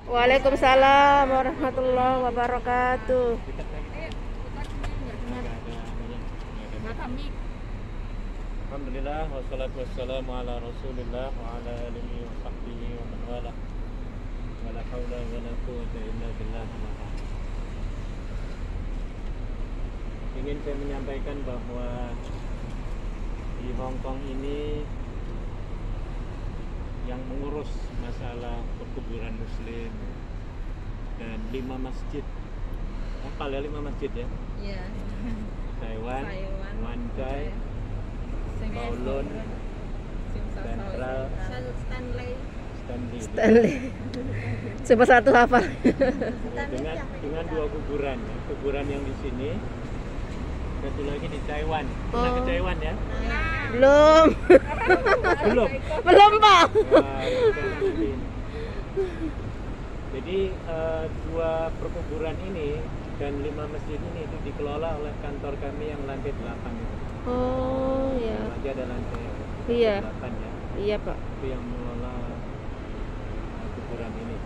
Waalaikumsalam warahmatullahi wabarakatuh. Alhamdulillah wassalatu wassalamu ala Rasulillah wa ala alihi wa sahbihi wa man wala. Wala haula wala quwwata illa billah. Ingin saya menyampaikan bahwa di Hong Kong ini yang mengurus masalah perkuburan muslim dan 5 masjid. Hafal ya 5 masjid ya? Iya. Taiwan, Wan Chai, Kowloon, Central, Stanley. Coba satu hafal. dengan 2 kuburan. Kuburan yang di sini, satu lagi di Taiwan. Pernah ke Taiwan ya? Belum. Belum. Belum, Pak. Jadi 2 perkuburan ini dan 5 masjid ini itu dikelola oleh kantor kami yang lantai 8 itu. Oh, ya. Lagi ada lantai Iya. 8 ya. Iya, Pak. Itu yang mengelola kuburan ini.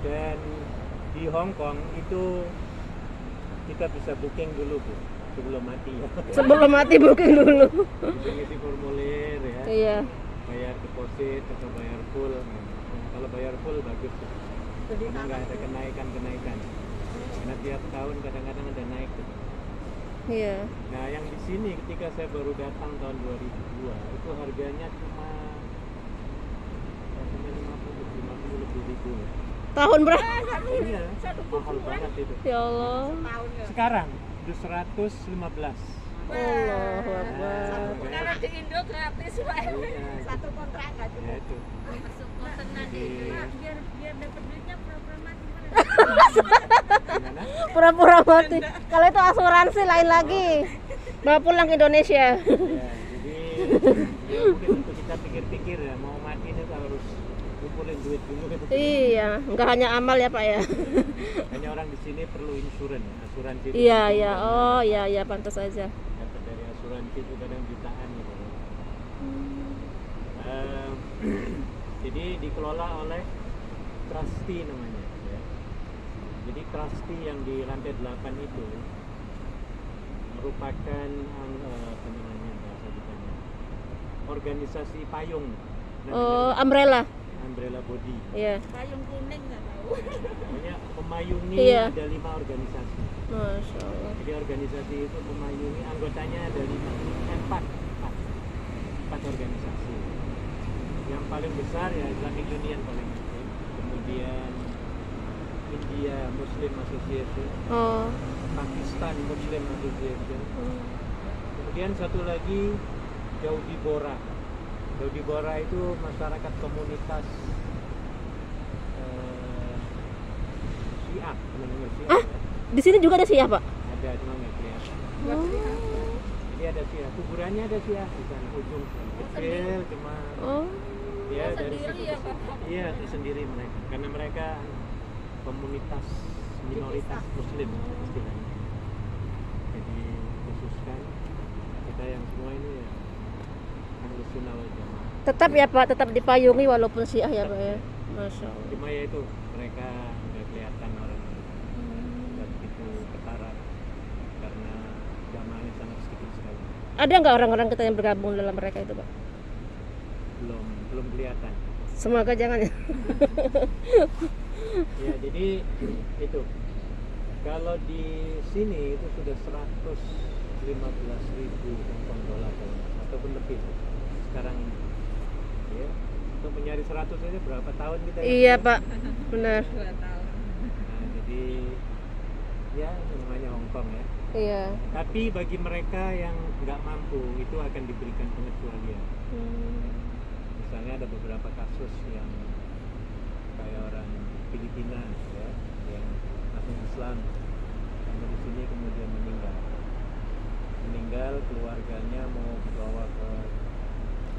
Dan di Hong Kong itu kita bisa booking dulu Bu, sebelum mati ya. Sebelum mati booking dulu. Bisa ngisi formulir ya. Iya. Bayar deposit atau bayar full. Nah, kalau bayar full bagus. Karena nggak ada kenaikan. Karena tiap tahun kadang-kadang ada naik. Iya. Nah, yang di sini ketika saya baru datang tahun 2002 itu harganya cuma 50 lebih ribu. Tahun berapa? Iya, mahal banget itu. Ya Allah. Sekarang itu 115. Allahu Akbar. Kalau di Indo gratis, Pak. Iya, Satu kontrak nggak ya cukup. itu. Masuk konten nanti. Biar dapat duitnya pura-pura mati. Gimana? Pura-pura mati. Kalau itu asuransi lain lagi. Mau pulang ke Indonesia. Ya, jadi ya mungkin untuk kita pikir-pikir ya, mau mati ini harus kumpulin duit dulu. Iya, enggak hanya amal ya, Pak ya. Hanya orang di sini perlu asuransi. Iya, iya. Oh, iya, iya, pantas saja. Dapat dari asuransi itu kadang jutaan gitu. Jadi dikelola oleh trustee namanya ya. Jadi trustee yang di lantai 8 itu merupakan apa namanya bahasa kitanya, organisasi payung. Oh, umbrella. Umbrella body. Iya. Payung kuning nggak tahu. Namanya memayungi Iya. ada 5 organisasi. Masya Allah. Jadi organisasi itu memayungi anggotanya ada 4 organisasi. Yang paling besar ya Islamic Union paling gede. Kemudian India Muslim Association, Oh. Pakistan Muslim Association. Kemudian satu lagi Daudi Bora. Daudi Bora itu masyarakat komunitas Syiah, benar-benar Syiah. Ah, di sini juga ada Syiah, Pak? Ada cuma nggak kelihatan. Jadi ada Syiah, kuburannya ada Syiah di sana ujung kecil cuma Oh. ya dari Sendiri situ. ya, Pak? Iya sendiri mereka, karena mereka komunitas minoritas Muslim istilahnya. Jadi khususkan kita yang semua ini ya Ahlus Sunnah wal Jamaah. Tetap ya, Pak, tetap dipayungi walaupun Syiah ya, Pak ya. Masya Allah. Cuma ya itu mereka nggak kelihatan orang nggak begitu ketara karena jamaahnya sangat sedikit sekali. Ada nggak orang-orang kita yang bergabung dalam mereka itu, Pak? Belum kelihatan. Semoga jangan ya. Ya jadi itu kalau di sini itu sudah 115.000 Hong Kong dollar ataupun lebih sekarang ini. Ya, untuk mencari 100 aja berapa tahun kita? Iya, Pak. Benar. 2 tahun. Nah, jadi ya namanya Hong Kong ya. Iya. Tapi bagi mereka yang nggak mampu itu akan diberikan pengecualian. Misalnya ada beberapa kasus yang kayak orang Filipina ya, yang masuk Islam sampai di sini kemudian meninggal keluarganya mau dibawa ke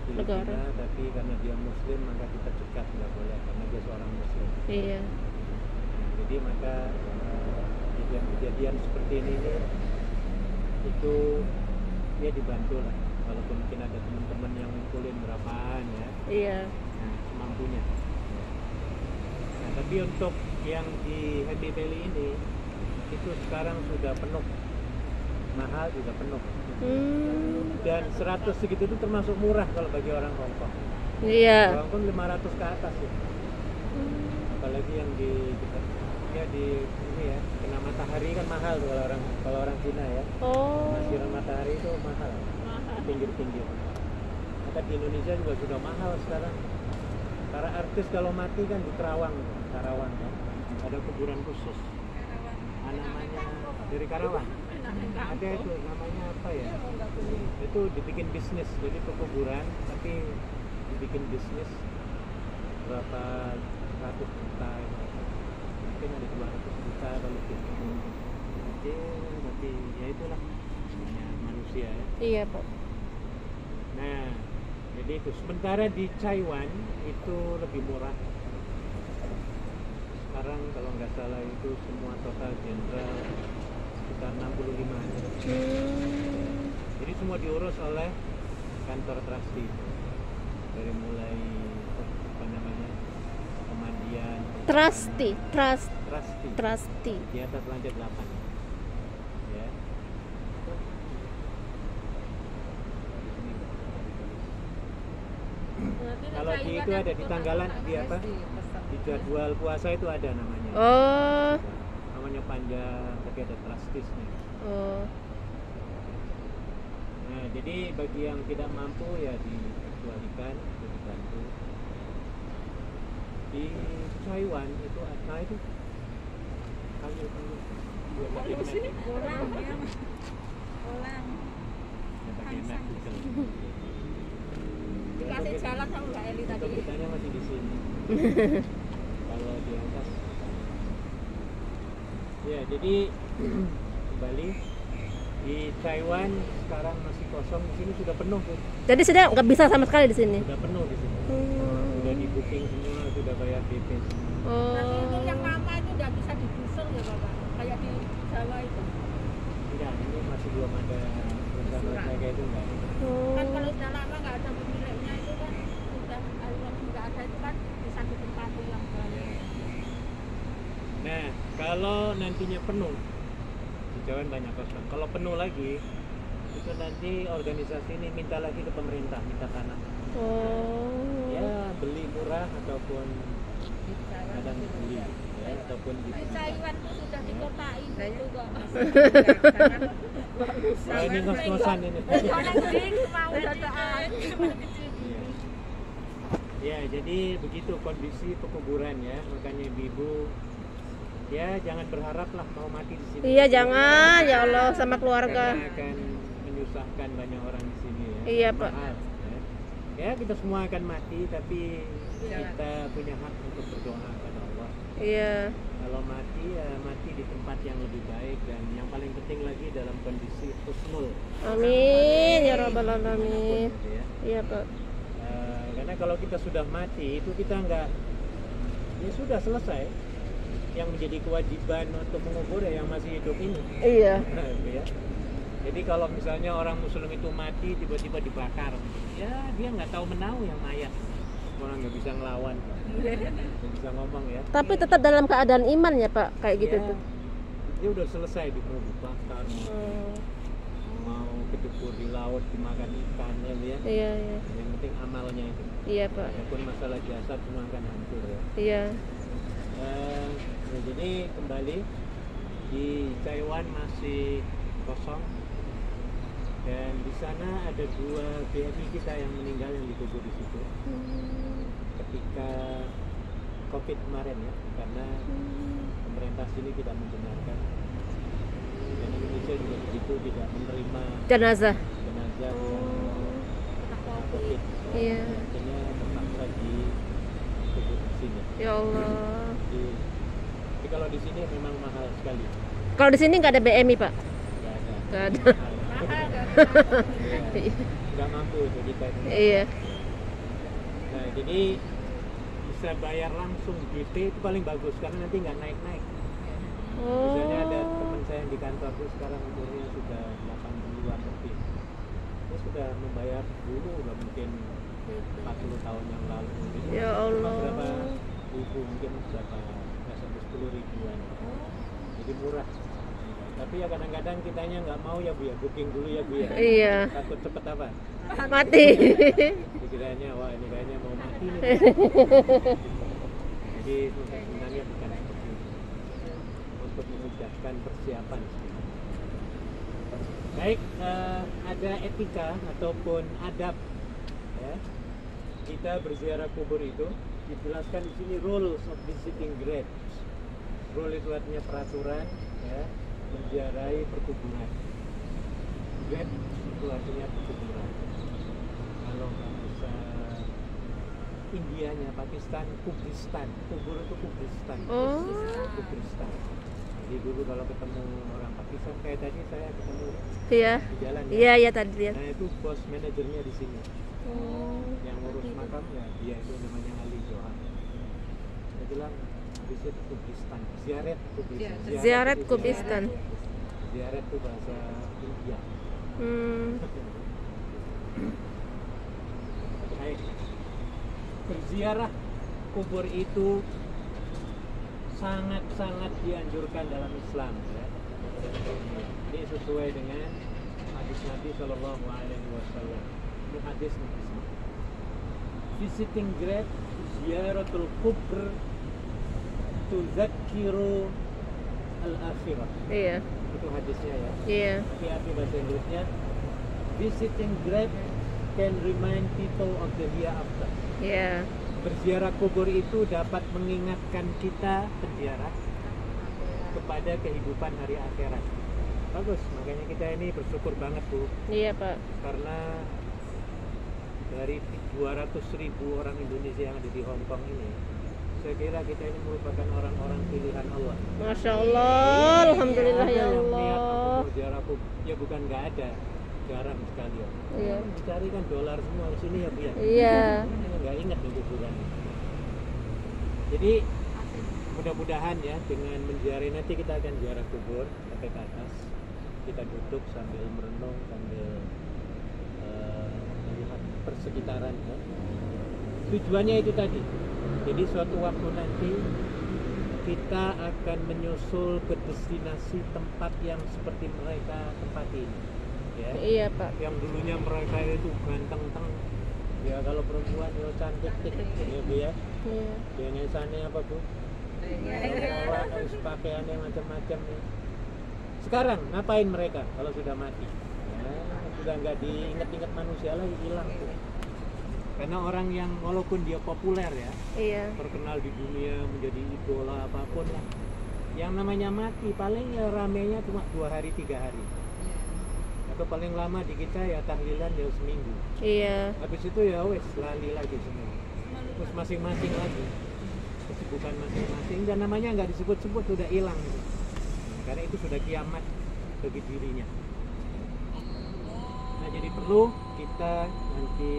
Filipina Negara. tapi karena dia Muslim maka kita cegat nggak boleh karena dia seorang Muslim. Iya. Jadi maka kejadian seperti ini itu dia dibantu lah, walaupun mungkin ada teman-teman yang ngumpulin berapaan ya. Iya. Nah, semampunya. Ya. Tapi untuk yang di Happy Valley ini itu sekarang sudah penuh, mahal juga penuh. Dan 100 segitu itu termasuk murah kalau bagi orang Hongkong. Iya. Hongkong 500 ke atas ya. Apalagi yang di ini ya, kena matahari kan mahal tuh kalau orang Cina ya. Oh. Sinar matahari itu mahal. Pinggir-pinggir. Maka di Indonesia juga sudah mahal sekarang. Para artis kalau mati kan di Karawang kan. Ada kuburan khusus. Namanya dari Karawang. Ada itu namanya apa ya? Itu dibikin bisnis, jadi pekuburan tapi dibikin bisnis berapa ratus juta, mungkin ada 200 juta kalau lebih. Tapi ya itulah namanya manusia ya. Iya, Pak. Nah, jadi itu sementara di Taiwan itu lebih murah. Sekarang kalau nggak salah itu semua total general sekitar 65 aja. Jadi semua diurus oleh kantor trustee itu. Dari mulai apa namanya pemandian. Trustee. Trustee. Di atas lantai 8. Ya. Kalau di itu ada di tanggalan di apa? Di jadwal puasa itu ada namanya. Oh. Namanya panjang tapi ada trustees-nya. Oh. Nah, jadi bagi yang tidak mampu ya dikecualikan, dibantu. Di Taiwan itu nah itu kayu. Sini orang ya. Orang. Dikasih jalan sama Mbak Eli tadi. Kitanya masih di sini. Kalau di atas. Ya, jadi kembali di Taiwan sekarang masih kosong, di sini sudah penuh tuh. Jadi sudah nggak bisa sama sekali di sini. Sudah penuh di sini. Sudah di booking semua, sudah bayar DP semua. Tapi itu yang lama itu nggak bisa digusur ya Bapak, kayak di Jawa itu. Tidak, ini masih belum ada rencana kayak itu enggak. Kan kalau sudah lama nggak ada pemiliknya itu kan sudah kalau nggak ada itu kan bisa ditempati yang baru. Nah, kalau nantinya penuh, di Jawa banyak kosong. Kalau penuh lagi, itu nanti organisasi ini minta lagi ke pemerintah, minta tanah. Oh. Ya, beli murah ataupun kadang beli, ya, ataupun Di di Taiwan itu sudah dikotai itu kok. oh, ini ngos-ngosan ini. Orang ding mau dadaan. Iya. Ya, jadi begitu kondisi pekuburan ya, makanya ibu ya jangan berharap lah mau mati di sini. Iya, jangan ya Allah sama keluarga. Karena akan menyusahkan banyak orang di sini ya. Iya, Pak. Mahal, ya. Ya, kita semua akan mati tapi kita punya hak untuk berdoa kepada Allah. Iya. Kalau mati ya mati di tempat yang lebih baik dan yang paling penting lagi dalam kondisi husnul. Amin ya rabbal alamin. Gitu ya. Iya, Pak. Karena kalau kita sudah mati itu kita nggak ya sudah selesai. Yang menjadi kewajiban untuk mengubur ya yang masih hidup ini. Iya. Gitu ya. Jadi kalau misalnya orang Muslim itu mati tiba-tiba dibakar, ya dia nggak tahu menahu yang mayat. Orang nggak bisa ngelawan, nggak bisa ngomong ya. Tapi tetap dalam keadaan iman ya, Pak, kayak gitu Ya, tuh. dia udah selesai mau dibakar, mau kedebur di laut dimakan ikannya ya. Iya, iya. Yang penting amalnya itu. Iya, Pak. Walaupun masalah jasad semua akan hancur ya. Iya. Nah, jadi kembali di Taiwan masih kosong dan di sana ada 2 BNI kita yang meninggal yang dikubur di situ ketika COVID kemarin ya, karena pemerintah sini tidak membenarkan dan Indonesia juga begitu tidak menerima Jenazah. jenazah yang COVID. Iya. Akhirnya terpaksa dikubur di sini. Ya Allah. Tapi kalau di sini memang mahal sekali. Kalau di sini nggak ada BMI, Pak. Nggak ada. Nggak ada. Iya. Nggak mampu itu kita. Iya. Nah, jadi bisa bayar langsung DP itu paling bagus karena nanti nggak naik-naik. Misalnya ada teman saya yang di kantor tuh sekarang umurnya sudah 80-an lebih. Dia sudah membayar dulu udah mungkin 40 tahun yang lalu. Jadi Ya cuma Allah. berapa ribu mungkin berapa murah. Tapi ya kadang-kadang kitanya nggak mau ya Bu ya, booking dulu ya Bu ya. Iya. Takut cepet apa? Mati. Pikirannya wah ini kayaknya mau mati nih. Jadi sebenarnya bukan seperti itu. Untuk memudahkan persiapan. Baik, ada etika ataupun adab ya. Kita berziarah kubur itu dijelaskan di sini rules of visiting graves. Rule itu artinya peraturan ya, menziarahi perkuburan. Grave itu artinya perkuburan. Kalau bahasa Indianya Pakistan, kubristan. Kubur itu kubristan. Oh. Kubristan. Jadi dulu kalau ketemu orang Pakistan kayak tadi saya ketemu Iya. di jalan ya. Iya, iya tadi lihat. Nah itu bos manajernya di sini. Oh. Yang ngurus makam ya dia itu namanya Ali Johan. Dia bilang visit Kubristan, ziarat Kubristan. Ziarat itu Kubristan. Ziarat itu bahasa India. Baik. Berziarah kubur itu sangat-sangat dianjurkan dalam Islam ya. Ini sesuai dengan hadis Nabi Shallallahu Alaihi Wasallam. Ini hadis Nabi. Visiting grave, ziaratul kubur, tuzakkiru al-akhirah. Iya. Itu hadisnya ya. Iya. Tapi arti bahasa Inggrisnya, visiting grave can remind people of the hereafter. Iya. Berziarah kubur itu dapat mengingatkan kita penziarah kepada kehidupan hari akhirat. Bagus, makanya kita ini bersyukur banget Bu, Iya, Pak. karena dari 200.000 orang Indonesia yang ada di Hong Kong ini, saya kira kita ini merupakan orang-orang pilihan Allah. Masya Allah, alhamdulillah Ada ya yang niat Allah. untuk ziarah kubur, ya bukan nggak ada, jarang sekali ya. Iya. Dicari kan dolar semua di sini ya Bu ya. Iya. Nggak ingat di kuburan. Jadi mudah-mudahan ya dengan menziarahi nanti kita akan ziarah kubur sampai ke atas, kita duduk sambil merenung sambil melihat persekitaran ya. Tujuannya itu tadi. Jadi suatu waktu nanti kita akan menyusul ke destinasi tempat yang seperti mereka tempati ini ya. Iya, Pak. Yang dulunya mereka itu ganteng-teng ya, kalau perempuan ya cantik ya Bu ya. Iya. Biasanya apa Bu? Orang harus pakaiannya macam-macam nih. Sekarang ngapain mereka kalau sudah mati? Nah, sudah nggak diingat-ingat manusia lagi, hilang tuh. Karena orang yang walaupun dia populer ya, Iya. terkenal di dunia menjadi idola apapun lah, yang namanya mati paling ya ramenya cuma 2 hari 3 hari. Atau paling lama di kita ya tahlilan ya seminggu. Iya. Habis itu ya wes lali lagi semua. Terus masing-masing lagi kesibukan masing-masing dan namanya nggak disebut-sebut sudah hilang gitu. Karena itu sudah kiamat bagi dirinya. Nah jadi perlu kita nanti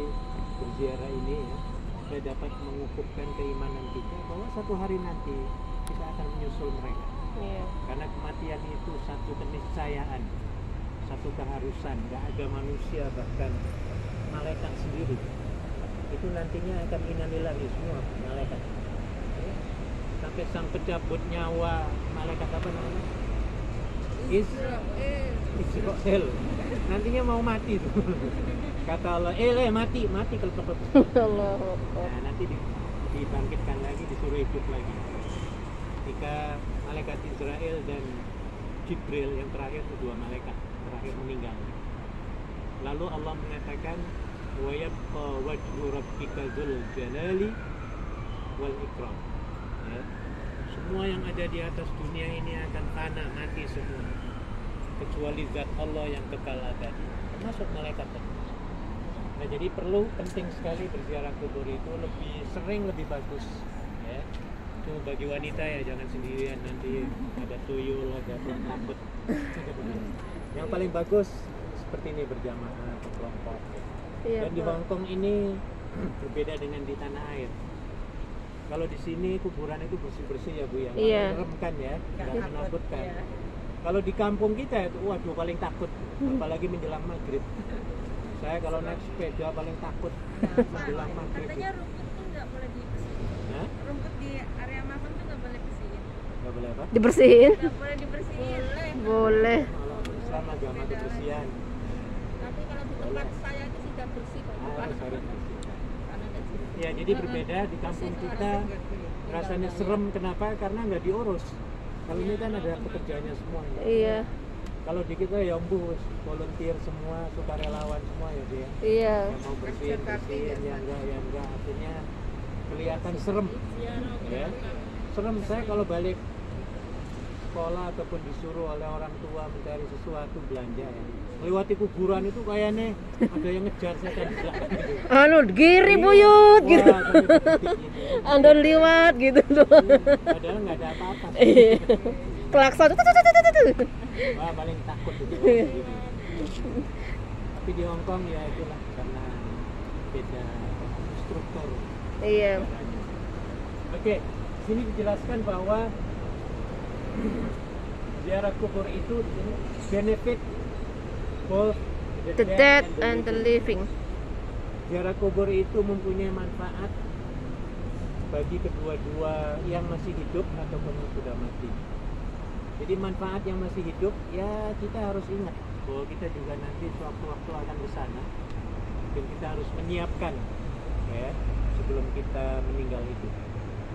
berziarah ini ya supaya dapat mengukuhkan keimanan kita bahwa satu hari nanti kita akan menyusul mereka. Iya. Karena kematian itu satu keniscayaan, satu keharusan, nggak ada manusia bahkan malaikat sendiri itu nantinya akan innalillahi semua malaikat sampai sang pencabut nyawa malaikat apa namanya Israel nantinya mau mati tuh kata Allah mati kalau tepat. Allah. Nah, nanti dibangkitkan lagi, disuruh hidup lagi ketika malaikat Israel dan Jibril yang terakhir, kedua malaikat terakhir meninggal. Lalu Allah mengatakan wa yabqa wajhu rabbika dzul jalali wal ikram. Ya. Semua yang ada di atas dunia ini akan fana, mati semua. Kecuali zat Allah yang kekal abadi, termasuk malaikat. Nah, jadi penting sekali berziarah kubur itu lebih sering lebih bagus. Ya. Itu bagi wanita ya jangan sendirian, nanti ada tuyul, ada takut. Yang paling bagus seperti ini berjamaah berkelompok. Iya, Dan di Pak. Hong Kong ini berbeda dengan di tanah air. Kalau di sini kuburan itu bersih-bersih ya Bu ya, nggak Iya. menyeramkan ya, nggak Takut, menakutkan. ya. Kalau di kampung kita itu waduh paling takut, apalagi menjelang maghrib. Saya kalau naik sepeda paling takut menjelang maghrib. Katanya rumput tuh nggak boleh dibersihin. Hah? Rumput di area makam tuh nggak boleh bersihin. Nggak boleh apa? Dibersihin. Nggak boleh dibersihin. Boleh. Kalau Islam agama kebersihan. Tapi kalau di tempat saya itu sudah bersih kok. Harus bersihkan. Karena ada sini. Ya, jadi berbeda di kampung kita rasanya serem. Kenapa? Karena nggak diurus. Kalau ini kan ada pekerjaannya semua. Ya. Iya. Kalau di kita ya bus, volunteer semua, sukarelawan semua ya dia. Iya. Yang mau bersihin, yang enggak, artinya kelihatan serem. Ya. Serem saya kalau balik sekolah ataupun disuruh oleh orang tua mencari sesuatu belanja ya. Melewati kuburan itu kayaknya ada yang ngejar saya kan di belakang gitu. Anu giri buyut Wah, gitu. sampai detik gitu. Andon liwat gitu loh. Padahal nggak ada apa-apa. Iya. Klakson. Wah, paling takut itu. Tapi di Hong Kong ya itulah karena beda struktur. Iya. Oke, sini dijelaskan bahwa ziarah kubur itu benefit both The dead and the living. Ziarah kubur itu mempunyai manfaat bagi kedua-dua yang masih hidup ataupun yang sudah mati. Jadi manfaat yang masih hidup ya kita harus ingat bahwa kita juga nanti sewaktu-waktu akan ke sana dan kita harus menyiapkan ya sebelum kita meninggal itu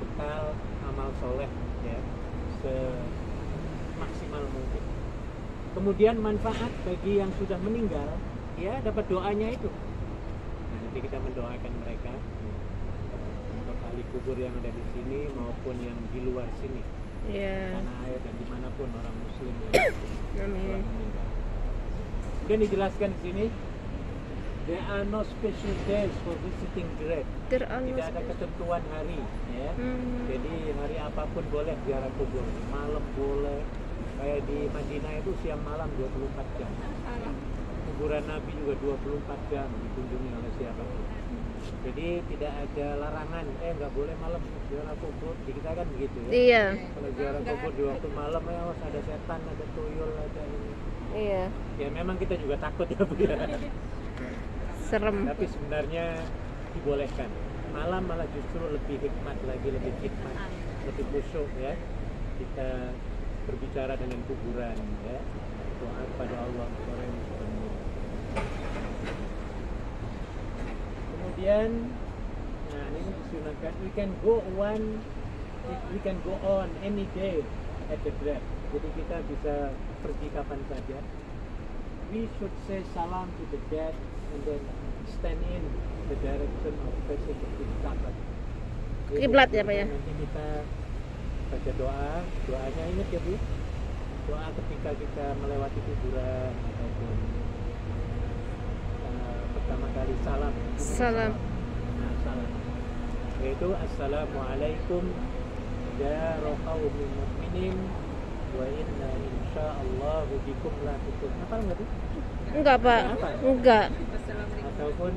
bekal amal soleh ya semaksimal mungkin. Kemudian manfaat bagi yang sudah meninggal ya dapat doanya itu. Nah, nanti kita mendoakan mereka untuk ahli kubur yang ada di sini maupun yang di luar sini. Iya. Tanah air dan dimanapun orang muslim yang telah Amin. meninggal. Kemudian dijelaskan di sini, there are no special days for visiting grave. There are no Tidak ada ketentuan hari, ya. Jadi hari apapun boleh ziarah kubur. Malam boleh. Kayak di Madinah itu siang malam 24 jam. Kuburan Nabi juga 24 jam dikunjungi oleh siapapun. Jadi tidak ada larangan, nggak boleh malam ziarah kubur. Di kita kan begitu ya. Iya. Kalau ziarah kubur di waktu malam ya harus ada setan, ada tuyul, ada ini. Iya. Ya memang kita juga takut ya Bu ya. Serem. Tapi sebenarnya dibolehkan. Malam malah justru lebih hikmat lagi, lebih hikmat, lebih khusyuk ya. Kita berbicara dengan kuburan ya. Doa kepada Allah orang yang sudah meninggal. Kemudian, nah ini disunahkan. We can go on any day at the grave. Jadi kita bisa pergi kapan saja. We should say salam to the dead and then stand in the direction of facing the Ka'bah. Kiblat ya Pak ya? Nanti kita baca doanya ingat ya Bu. Doa ketika kita melewati kuburan ataupun pertama kali salam. Salam. Nah, salam. Yaitu assalamualaikum dara qaumin mu'minin wa inna insyaallah bikum lahiqun. Hafal enggak tuh? Enggak Pak. Enggak. Ataupun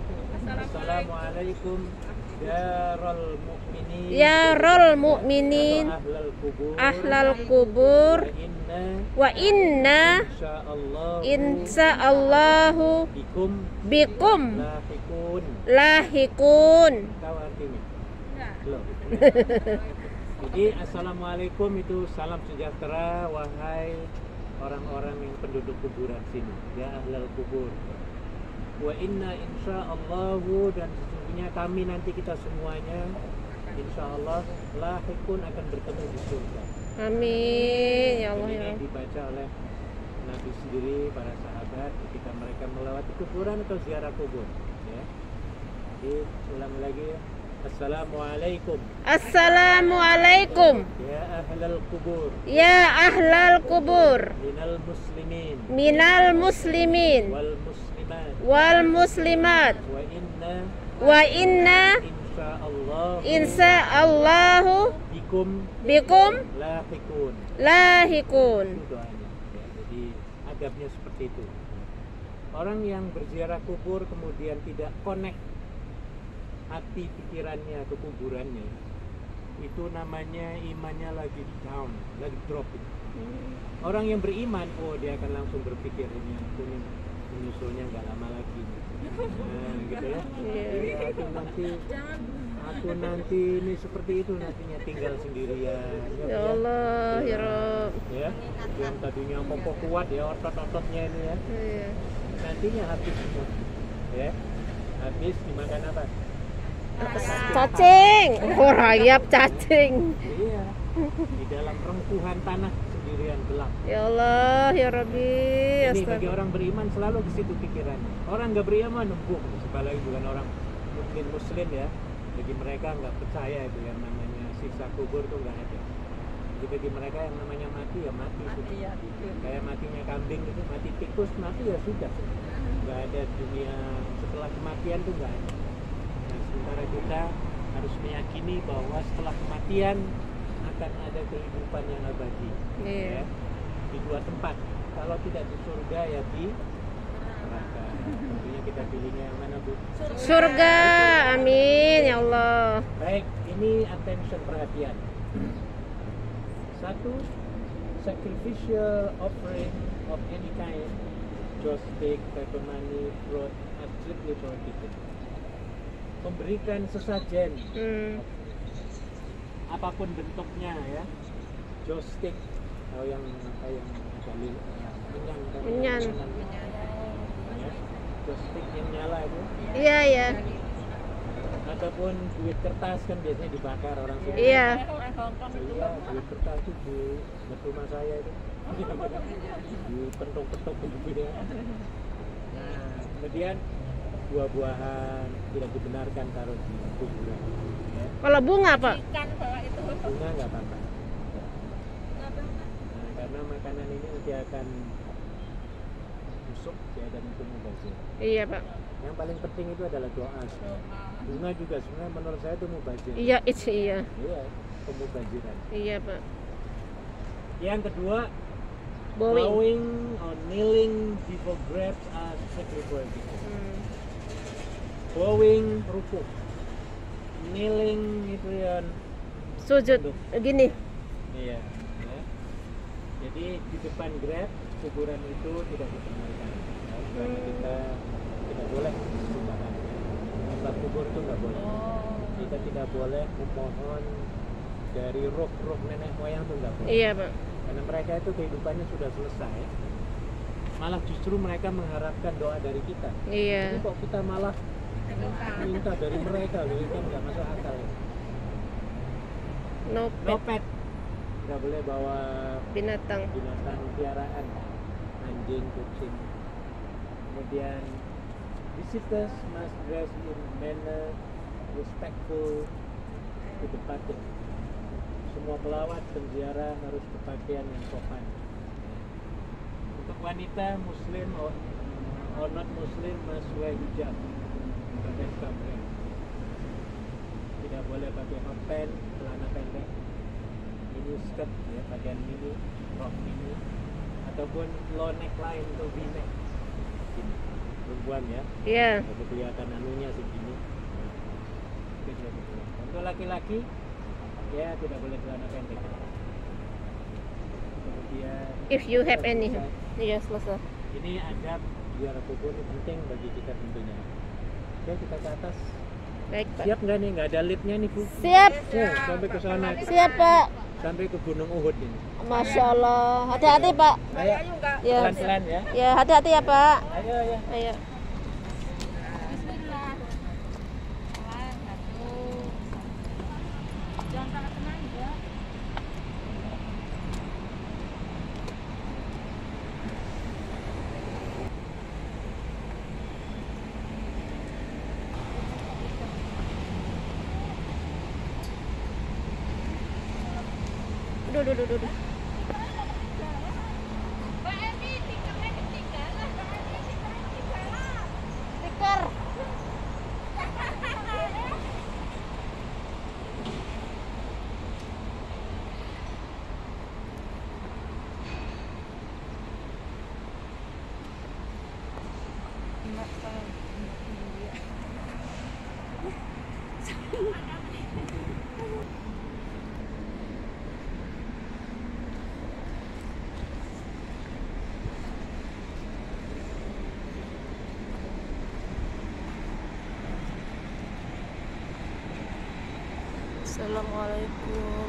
assalamualaikum darul mu'minin. Ya rol mukminin atau ahlal kubur wa inna wa inna insyaallahu insyaallahu bikum bikum lahikun. lahikun. Tahu artinya? Enggak. Belum. Jadi assalamualaikum itu salam sejahtera wahai orang-orang yang penduduk kuburan sini ya ahlal kubur. Wa inna insyaallahu dan sesungguhnya kami nanti kita semuanya insyaallah lahikun akan bertemu di surga. Amin ya Allah Ini ya. yang dibaca oleh Nabi sendiri, para sahabat ketika mereka melewati kuburan atau ziarah kubur ya. Jadi ulang lagi ya. Assalamualaikum Assalamualaikum ya ahlal kubur ya ahlal kubur minal muslimin minal muslimin wal muslimat wal muslimat wa inna wa inna insyaallahu insyaallahu bikum bikum lahikun. lahikun. Itu doanya ya. Jadi adabnya seperti itu. Orang yang berziarah kubur kemudian tidak connect hati pikirannya ke kuburannya, itu namanya imannya lagi down, lagi drop. Orang yang beriman, dia akan langsung berpikir ini menyusulnya nggak lama lagi. Nah, gitu ya. Iya. Jadi nanti aku nanti ini seperti itu nantinya tinggal sendirian. Ya Allah, ya Rob. Ya, yang tadinya kokoh kuat ya otot-ototnya ini ya. Iya. Nantinya habis semua. Ya, habis dimakan apa? Cacing. Oh, rayap cacing. Iya, di dalam rengkuhan tanah sendirian gelap. Ya Allah, ya Rabbi. Ini bagi Astaga. orang beriman selalu ke situ pikirannya. Orang nggak beriman nembung, apalagi bukan orang muslim ya. Bagi mereka nggak percaya itu yang namanya siksa kubur itu nggak ada. Jadi bagi mereka yang namanya mati ya mati. Mati ya, tidur. Kayak matinya kambing itu, mati tikus mati ya sudah. Nggak ada dunia setelah kematian tuh nggak ada. Nah, sementara kita harus meyakini bahwa setelah kematian akan ada kehidupan yang abadi. Iya. Ya, di dua tempat. Kalau tidak di surga ya di neraka. Tentunya kita pilihnya yang mana, Bu? Surga. Amin ya Allah. Baik, ini attention perhatian. Satu, sacrificial offering of any kind, joystick, paper money, fruit, are strictly prohibited. Memberikan sesajen, apapun bentuknya ya, joystick atau yang apa yang ada menyan, Menyan. ya, joystick yang nyala itu, Iya, iya. ataupun duit kertas kan biasanya dibakar orang sini. Iya. Orang Hongkong itu Iya, duit kertas itu di dekat rumah saya itu di pentung-pentung begitu ya. Nah, kemudian buah-buahan tidak dibenarkan taruh di kuburan. Ya. Kalau bunga, Pak? ikan bawa itu. Bunga nggak apa-apa. Nah, karena makanan ini nanti akan busuk ya dan itu mubazir. Iya, Pak. Yang paling penting itu adalah doa. Bunga juga sebenarnya menurut saya itu mubazir. Iya, iya. Iya, pemubaziran. Iya, Pak. Yang kedua, Bowing. bowing or kneeling before grapes are strictly prohibited. Bowing rukuk, kneeling itu yang Sujud gini. iya. Ya. Jadi di depan grab kuburan itu tidak diperbolehkan. Ya, karena kita tidak boleh sembarangan. Tempat kubur itu nggak boleh. Kita tidak boleh memohon dari roh nenek moyang itu nggak boleh. Iya, Pak. Karena mereka itu kehidupannya sudah selesai. Malah justru mereka mengharapkan doa dari kita. Iya. Jadi kok kita malah minta dari mereka, gitu kan nggak masuk akal. No No pet pet, nggak boleh bawa binatang. binatang piaraan, anjing, kucing. Kemudian visitors must dress in manner respectful to the departed. Semua pelawat penziarah harus berpakaian yang sopan. Untuk wanita muslim or not muslim must wear hijab, pakaian covering. Tidak boleh pakai hot pants, celana pendek, mini skirt, ya, pakaian mini, rok mini, ataupun low neckline atau v-neck. Ini perempuan ya, Iya. jadi kelihatan anunya segini. Itu tidak boleh. Untuk laki-laki, ya tidak boleh celana pendek. Kemudian If you have any. Iya, selesai. ini adab ziarah kubur ini penting bagi kita tentunya. Oke, kita ke atas. Baik, Pak. Siap nggak nih? Nggak ada liftnya nih, Bu? Siap. Sampai ke sana, Siap, Pak. sampai ke Gunung Uhud ini. Masya Allah. Hati-hati, Pak. Ayo, Ya. pelan-pelan ya. Ya, hati-hati ya, Pak. Ayo, ayo. Ayo. Bismillah. Satu. Jangan sangat tenang ya. Duh. Mbak Emi, tikernya ketinggalan. Mbak Emi, tikernya ketinggalan. Stiker. Assalamualaikum.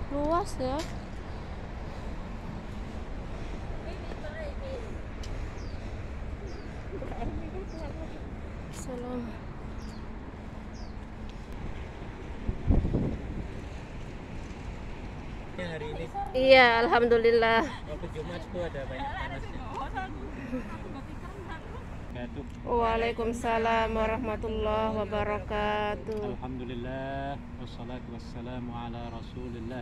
Luas ya. Salam. Hari ini Iya, alhamdulillah. waktu Jumat itu ada banyak panasnya. Waalaikumsalam warahmatullahi wabarakatuh. Alhamdulillah wassalatu wassalamu ala Rasulillah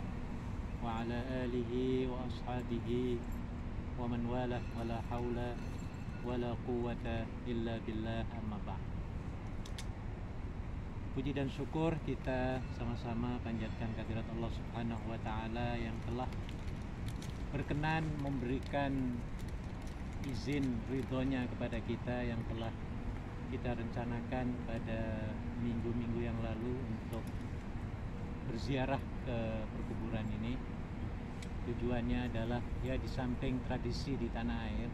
wa ala alihi wa ashabihi wa man wala wala haula wala quwwata illa billah, amma ba'd. Puji dan syukur kita sama-sama panjatkan kehadirat Allah Subhanahu wa taala yang telah berkenan memberikan izin ridhonya kepada kita yang telah kita rencanakan pada minggu-minggu yang lalu untuk berziarah ke perkuburan ini. Tujuannya adalah ya di samping tradisi di tanah air,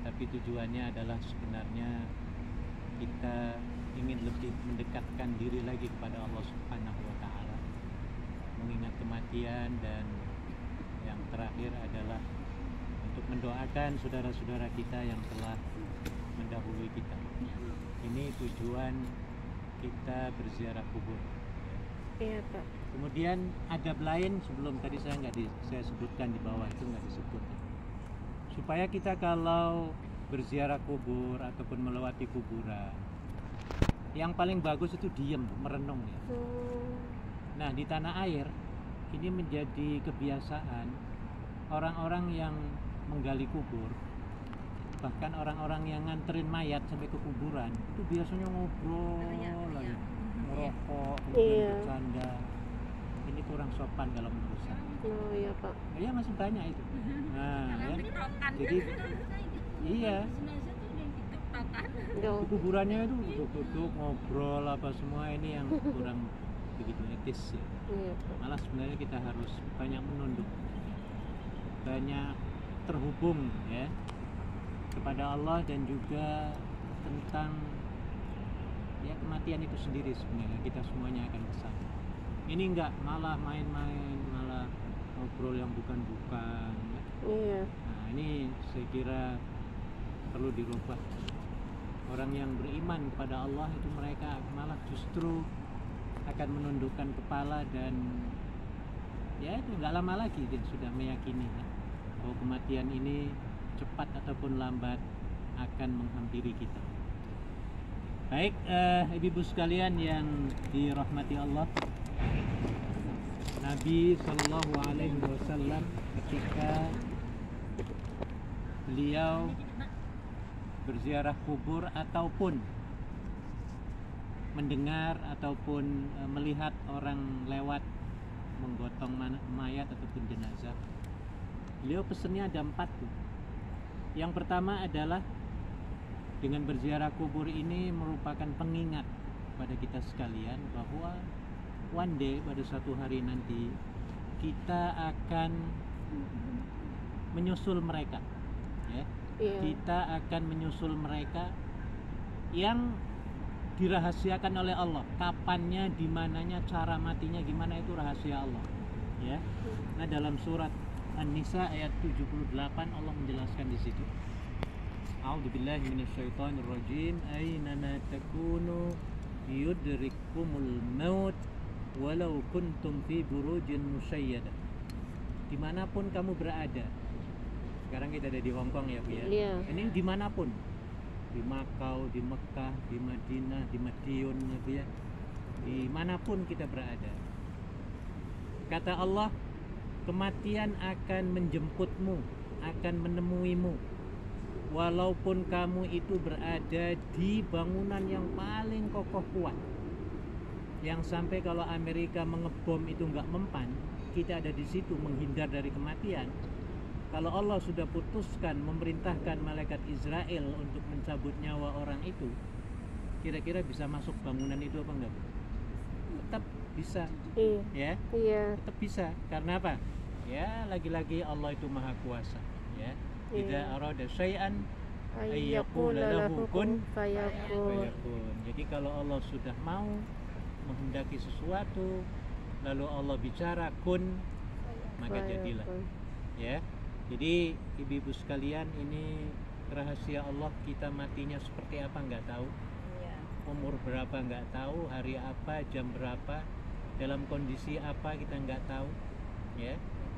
tapi tujuannya adalah sebenarnya kita ingin lebih mendekatkan diri lagi kepada Allah Subhanahu wa taala, mengingat kematian, dan yang terakhir adalah untuk mendoakan saudara-saudara kita yang telah mendahului kita. Ini tujuan kita berziarah kubur. Iya, Pak. Kemudian adab lain sebelum tadi saya sebutkan di bawah itu nggak disebut. Supaya kita kalau berziarah kubur ataupun melewati kuburan, yang paling bagus itu diem, merenung ya. Nah, di tanah air ini menjadi kebiasaan orang-orang yang menggali kubur, bahkan orang-orang yang nganterin mayat sampai ke kuburan itu biasanya ngobrol lagi, ngerokok, Iya. bercanda. Ini kurang sopan kalau menurut saya. Oh iya, Pak. Ya masih banyak itu. Nah, ya. Jadi iya, Yo. di kuburannya itu duduk-duduk ngobrol apa semua, ini yang kurang begitu etis ya. Iya, Pak. Malah sebenarnya kita harus banyak menunduk, banyak terhubung ya kepada Allah, dan juga tentang ya kematian itu sendiri. Sebenarnya kita semuanya akan kesana. Ini enggak malah main-main, malah ngobrol yang bukan-bukan ya. Iya. Nah, ini saya kira perlu dirubah. Orang yang beriman kepada Allah itu mereka malah justru akan menundukkan kepala, dan ya itu nggak lama lagi dia sudah meyakini ya, bahwa kematian ini cepat ataupun lambat akan menghampiri kita. Baik, ibu-ibu sekalian yang dirahmati Allah, Nabi Shallallahu Alaihi Wasallam ketika beliau berziarah kubur ataupun mendengar ataupun melihat orang lewat menggotong mayat ataupun jenazah, beliau pesennya ada 4 tuh. Yang pertama adalah dengan berziarah kubur ini merupakan pengingat pada kita sekalian bahwa one day, pada suatu hari nanti, kita akan menyusul mereka ya. Iya. Kita akan menyusul mereka yang dirahasiakan oleh Allah. Kapannya, di mananya, cara matinya gimana, itu rahasia Allah ya. Nah, dalam surat An-Nisa ayat 78 Allah menjelaskan di situ, A'udzubillahi minasyaitonirrajim, aynama takunu yudrikumul maut walau kuntum fi burujin musyayyadah. Dimanapun kamu berada. Sekarang kita ada di Hong Kong ya Bu ya. Iya. Ini dimanapun, di Makau, di Mekah, di Madinah, di Madiun ya Bu ya. Dimanapun kita berada, kata Allah, kematian akan menjemputmu, akan menemuimu, walaupun kamu itu berada di bangunan yang paling kokoh kuat, yang sampai kalau Amerika mengebom itu nggak mempan, kita ada di situ menghindar dari kematian. kalau Allah sudah putuskan memerintahkan malaikat Israel untuk mencabut nyawa orang itu, kira-kira bisa masuk bangunan itu apa enggak? Tetap bisa. Iya. Ya, Iya. tetap bisa. Karena apa? Ya, lagi-lagi Allah itu maha kuasa. Ya, idza arada syai'an ayyaqula lahu kun fayakun. fayakun. Jadi kalau Allah sudah mau menghendaki sesuatu, lalu Allah bicara kun, maka jadilah. Ya, jadi ibu-ibu sekalian, ini rahasia Allah. Kita matinya seperti apa nggak tahu, umur berapa nggak tahu, hari apa, jam berapa, dalam kondisi apa kita nggak tahu. Ya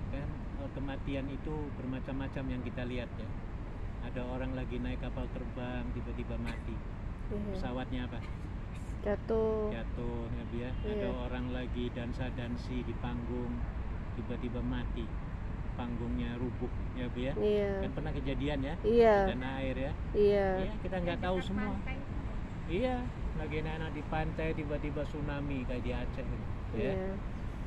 kan, kematian itu bermacam-macam yang kita lihat ya. Ada orang lagi naik kapal terbang tiba-tiba mati, pesawatnya apa, jatuh ya biar. Ada orang lagi dansa-dansi di panggung tiba-tiba mati, panggungnya rubuh ya biar. Kan pernah kejadian ya di tanah air ya. Iya, kita nggak tahu semua. Iya, lagi anak di pantai tiba-tiba tsunami kayak di Aceh ya.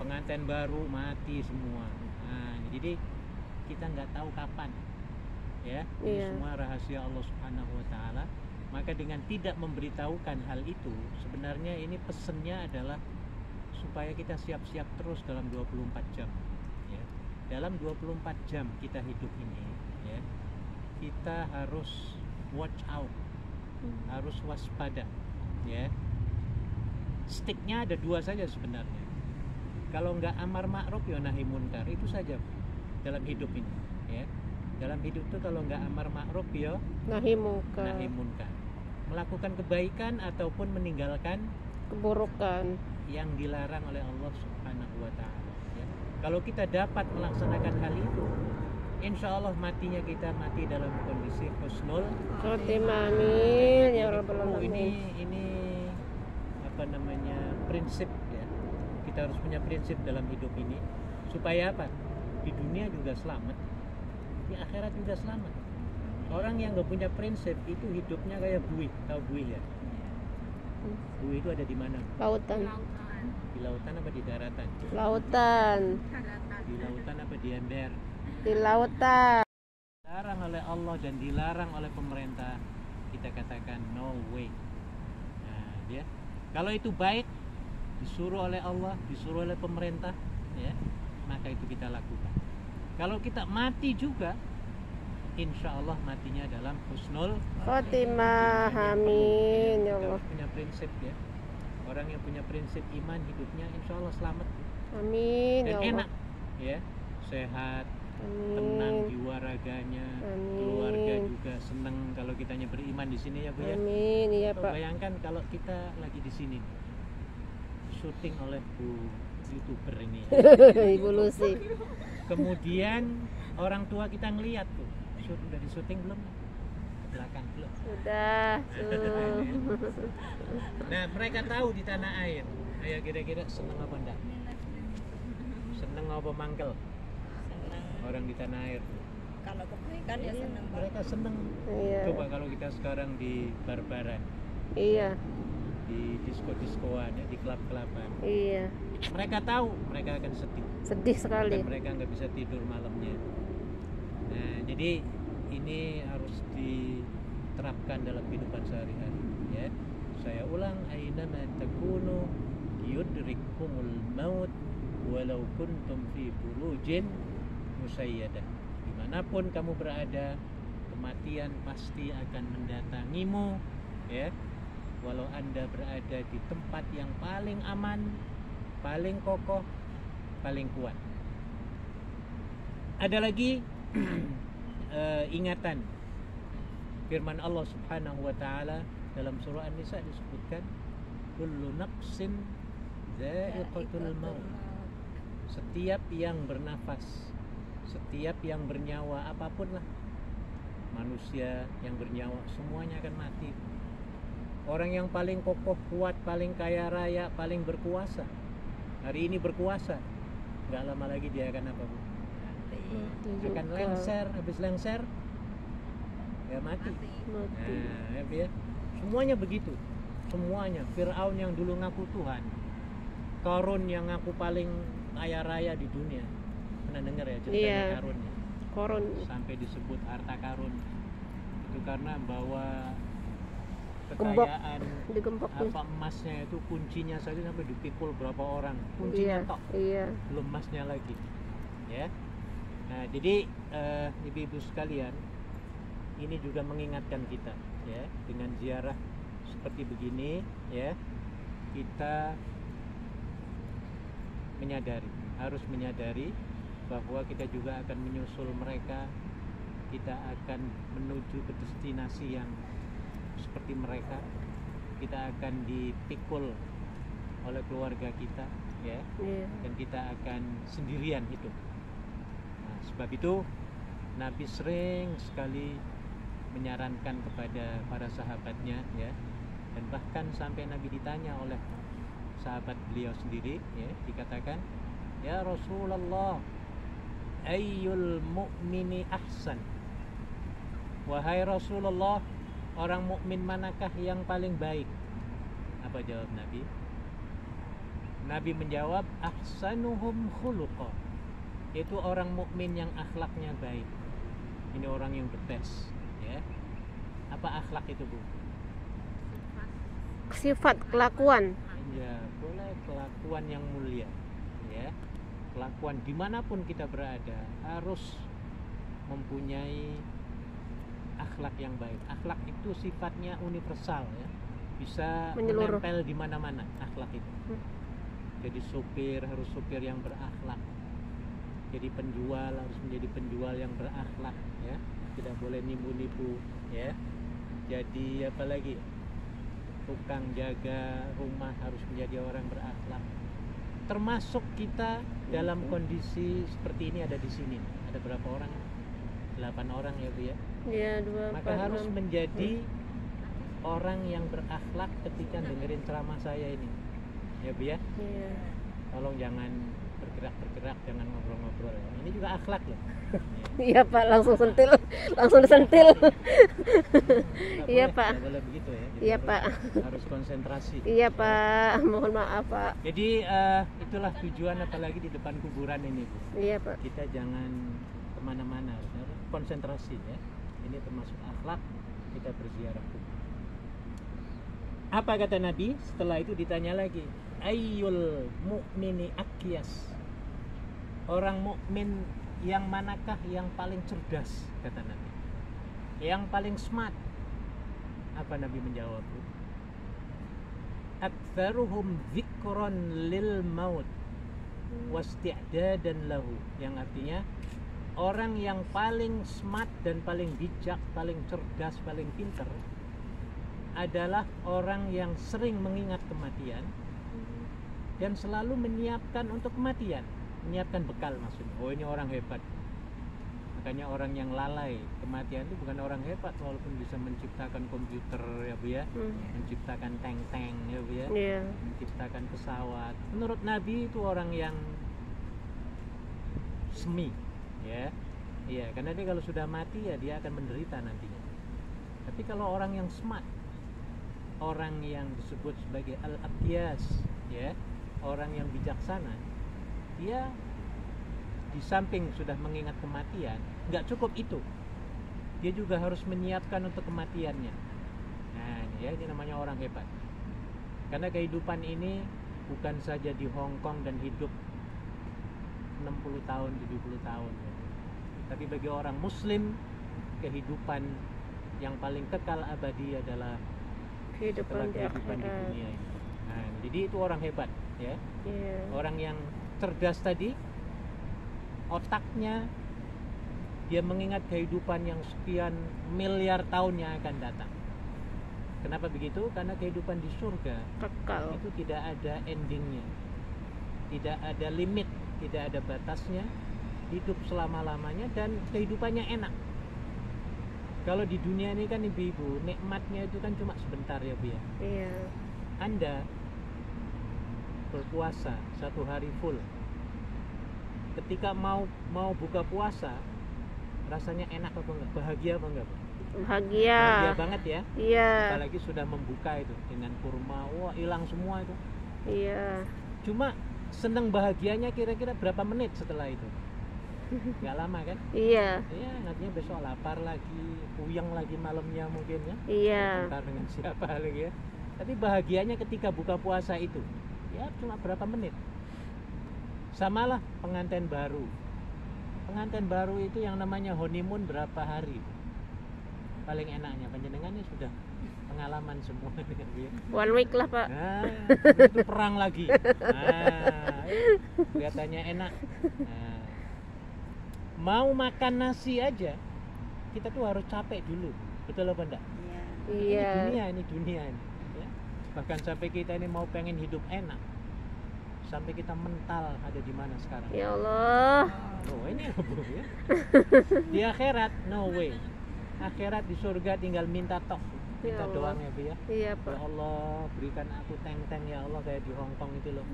Pengantin baru mati semua. Nah, jadi kita nggak tahu kapan ya. Ini semua rahasia Allah Subhanahu wa taala. Maka dengan tidak memberitahukan hal itu, sebenarnya ini pesennya adalah supaya kita siap-siap terus dalam 24 jam ya. Dalam 24 jam kita hidup ini ya, kita harus watch out, harus waspada ya. Sticknya ada dua saja sebenarnya. Kalau nggak amar ma'ruf ya nahi munkar, itu saja dalam hidup ini ya. Dalam hidup itu kalau nggak amar ma'ruf ya nahi munkar. Melakukan kebaikan ataupun meninggalkan keburukan yang dilarang oleh Allah Subhanahu wa taala ya. Kalau kita dapat melaksanakan hal itu, insya Allah matinya kita mati dalam kondisi husnul khotimah. Amin ya rabbal alamin. Ini apa namanya, prinsip ya. Kita harus punya prinsip dalam hidup ini supaya apa? Di dunia juga selamat, di akhirat juga selamat. Orang yang nggak punya prinsip itu hidupnya kayak buih. Tahu buih ya? Buih itu ada di mana? Lautan. Di lautan apa di daratan? Lautan. Di lautan apa di ember? Di lautan. Dilarang oleh Allah dan dilarang oleh pemerintah, kita katakan no way. Nah, ya. Kalau itu baik, disuruh oleh Allah, disuruh oleh pemerintah, ya, maka itu kita lakukan. Kalau kita mati juga, insya Allah matinya dalam husnul khotimah. Amin ya Allah. Punya prinsip ya. Orang yang punya prinsip iman hidupnya insya Allah selamat. Amin Dan ya Allah. enak ya, sehat, Amin. tenang jiwa raganya, Amin. keluarga juga senang kalau kitanya beriman di sini ya Bu ya. Amin ya Pak. Bayangkan kalau kita lagi di sini syuting oleh Bu YouTuber ini ya. Ibu Lucy. Kemudian orang tua kita ngelihat tuh, udah di syuting belum? Ke belakang belum? Sudah. Nah, mereka tahu di tanah air. Ayo kira-kira seneng apa enggak? Seneng apa mangkel? Orang di tanah air. Kalau kebaikan ya senang banget. Mereka seneng. Iya. Coba kalau kita sekarang di bar-baran, Iya. di disko-diskoan, ya, di klub-kluban. Iya. Mereka tahu, mereka akan sedih. Sedih sekali. Dan mereka nggak bisa tidur malamnya. Nah, jadi ini harus diterapkan dalam kehidupan sehari-hari. Ya, saya ulang, aina ma takunu yudrikumul maut walau kuntum fi burujin musayyadah. Dimanapun kamu berada, kematian pasti akan mendatangimu. Ya, walau Anda berada di tempat yang paling aman, paling kokoh, paling kuat. Ada lagi ingatan firman Allah Subhanahu wa taala dalam surah An-Nisa disebutkan kullu nafsin dha'iqatul maut. Setiap yang bernafas, setiap yang bernyawa, apapun lah, manusia yang bernyawa semuanya akan mati. Orang yang paling kokoh, kuat, paling kaya raya, paling berkuasa, hari ini berkuasa, nggak lama lagi dia akan apa Bu? Akan lengser, habis lengser ya mati. Nah, ya, semuanya begitu, semuanya. Fir'aun yang dulu ngaku Tuhan, Qarun yang ngaku paling kaya raya di dunia, pernah dengar ya ceritanya? Qarun ya? Korun. sampai disebut harta karun. Itu karena bawa Gembok. kekayaan Digembok tuh. apa emasnya itu kuncinya saja sampai dipikul berapa orang. Kuncinya Iya, tok, iya. belum emasnya lagi. Ya. Nah, jadi ibu-ibu sekalian, ini juga mengingatkan kita ya, dengan ziarah seperti begini ya, kita harus menyadari bahwa kita juga akan menyusul mereka, kita akan menuju ke destinasi yang seperti mereka, kita akan dipikul oleh keluarga kita ya, Iya. dan kita akan sendirian hidup. Nah, sebab itu Nabi sering sekali menyarankan kepada para sahabatnya ya, dan bahkan sampai Nabi ditanya oleh sahabat beliau sendiri ya, dikatakan, ya Rasulullah, ayyul mu'mini ahsan, wahai Rasulullah, orang mukmin manakah yang paling baik? Apa jawab Nabi? Nabi menjawab, ahsanuhum khuluqa, itu orang mukmin yang akhlaknya baik. Ini orang yang the best ya. Apa akhlak itu, Bu? Sifat, kelakuan. Ya, boleh kelakuan yang mulia ya. Kelakuan dimanapun kita berada harus mempunyai akhlak yang baik. Akhlak itu sifatnya universal ya, bisa Menyeluruh. menempel di mana-mana akhlak itu. Jadi supir harus supir yang berakhlak, jadi penjual harus menjadi penjual yang berakhlak ya, tidak boleh nipu-nipu ya. Jadi apalagi tukang jaga rumah harus menjadi orang berakhlak. Termasuk kita dalam kondisi seperti ini ada di sini. Ada berapa orang? 8 orang ya, Bu ya. Iya, 2, Maka 4, harus 6. menjadi orang yang berakhlak ketika dengerin ceramah saya ini. Ya, Bu ya. Iya. Tolong jangan bergerak-bergerak, jangan ngobrol-ngobrol. Ini juga akhlak loh. Iya, Pak, langsung sentil. Langsung disentil. Iya, Pak. Nggak boleh begitu ya. Jadi Iya, harus- Pak. Harus konsentrasi. Iya, Pak. Mohon maaf, Pak. Jadi itulah tujuan, apalagi di depan kuburan ini, Bu. Iya, Pak. Kita jangan kemana-mana, harus konsentrasi ya. Ini termasuk akhlak kita berziarah kubur. Apa kata Nabi? Setelah itu ditanya lagi, ayyul mu'mini akyas, orang mukmin yang manakah yang paling cerdas, kata Nabi, yang paling smart. Apa Nabi menjawab? Aktsaruhum dzikran lil maut wasti'dadan lahu, yang artinya orang yang paling smart dan paling bijak, paling cerdas, paling pinter adalah orang yang sering mengingat kematian dan selalu menyiapkan untuk kematian, menyiapkan bekal maksudnya. Oh, ini orang hebat. Makanya orang yang lalai kematian itu bukan orang hebat, walaupun bisa menciptakan komputer ya, Bu ya, menciptakan tank-tank ya, Bu ya, Iya. menciptakan pesawat. Menurut Nabi itu orang yang semi ya. Iya, karena dia kalau sudah mati ya dia akan menderita nantinya. Tapi kalau orang yang smart, orang yang disebut sebagai al-akyas ya, orang yang bijaksana, dia di samping sudah mengingat kematian, nggak cukup itu, dia juga harus menyiapkan untuk kematiannya. Nah ya, ini namanya orang hebat. Karena kehidupan ini bukan saja di Hong Kong dan hidup 60 tahun, 70 tahun, tapi bagi orang muslim kehidupan yang paling kekal abadi adalah setelah Kehidupan di kehidupan di akhirat. dunia ini. Nah, jadi itu orang hebat ya. Iya. Orang yang cerdas tadi, otaknya dia mengingat kehidupan yang sekian miliar tahun yang akan datang. Kenapa begitu? Karena kehidupan di surga Kekal. itu tidak ada endingnya, tidak ada limit, tidak ada batasnya, hidup selama-lamanya dan kehidupannya enak. Kalau di dunia ini kan ibu-ibu, nikmatnya itu kan cuma sebentar ya, Bu ya. Iya. Anda berpuasa 1 hari full, ketika mau buka puasa rasanya enak apa enggak? Bahagia apa enggak, Bu? Bahagia. Bahagia banget ya. Iya. Apalagi sudah membuka itu dengan kurma, wah hilang semua itu. Iya. Cuma seneng bahagianya kira-kira berapa menit setelah itu? nggak lama kan? Iya. Iya, nantinya besok lapar lagi, puyeng lagi malamnya mungkin ya. Iya. Bentar dengan siapa lagi ya. Tapi bahagianya ketika buka puasa itu, ya cuma berapa menit. Samalah pengantin baru. Pengantin baru itu yang namanya honeymoon berapa hari? Paling enaknya panjenengannya sudah pengalaman semua ya. 1 week lah, Pak. Nah, itu perang lagi. Nah, kelihatannya enak. Nah, mau makan nasi aja, kita tuh harus capek dulu. Betul apa enggak? Iya. Ini dunia ini. Ya. Bahkan sampai kita ini mau pengen hidup enak, sampai kita mental ada di mana sekarang? Ya Allah. Oh ini Bu ya. Di akhirat no way. Akhirat di surga tinggal minta tok. Ya Kita Allah. doang ya Bu ya. Iya, Ya Pak. Allah, berikan aku teng-teng ya Allah kayak di Hong Kong itu loh.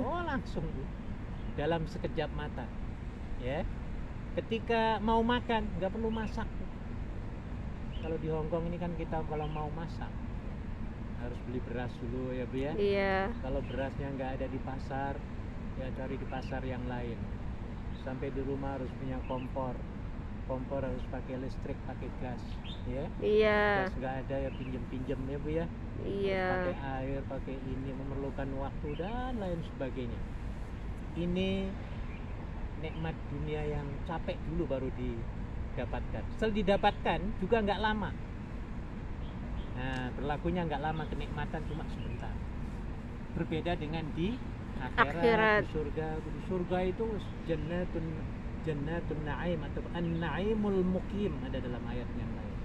Oh langsung Bu. Dalam sekejap mata. Ya. Ketika mau makan nggak perlu masak. Kalau di Hong Kong ini kan kita kalau mau masak harus beli beras dulu ya Bu ya. Iya. Kalau berasnya nggak ada di pasar, ya cari di pasar yang lain. Sampai di rumah harus punya kompor. Kompor harus pakai listrik, pakai gas, ya. Iya. Gas nggak ada ya pinjem-pinjem ya Bu ya. Iya. Pakai air, pakai ini memerlukan waktu dan lain sebagainya. Ini nikmat dunia yang capek dulu baru didapatkan. Setelah didapatkan juga nggak lama. Nah, berlakunya nggak lama, kenikmatan cuma sebentar. Berbeda dengan di akhirat. Di surga itu jannatun na'im atau an-na'imul muqim ada dalam ayat yang lain.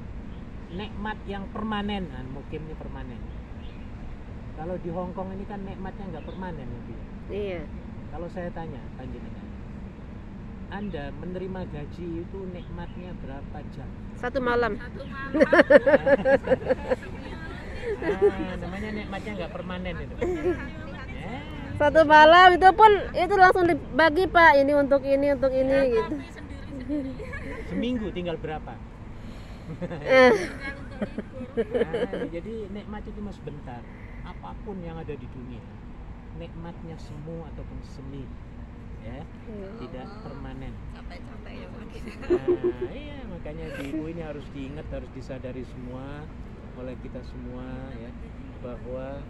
Nikmat yang permanen, muqimnya permanen. Kalau di Hong Kong ini kan nikmatnya nggak permanen ya, Bu. Iya. Kalau saya tanya panjenengan, Anda menerima gaji itu nikmatnya berapa jam? 1 malam. Namanya nikmatnya nggak permanen itu. 1 malam itu pun itu langsung dibagi, Pak. Ini untuk ini gitu. Seminggu tinggal berapa? Jadi nikmatnya cuma sebentar. Apapun yang ada di dunia, nikmatnya semu ataupun semi, ya, tidak permanen. Capek-capek ya makin. Iya, makanya di ibu ini harus diingat, harus disadari semua oleh kita semua ya, bahwa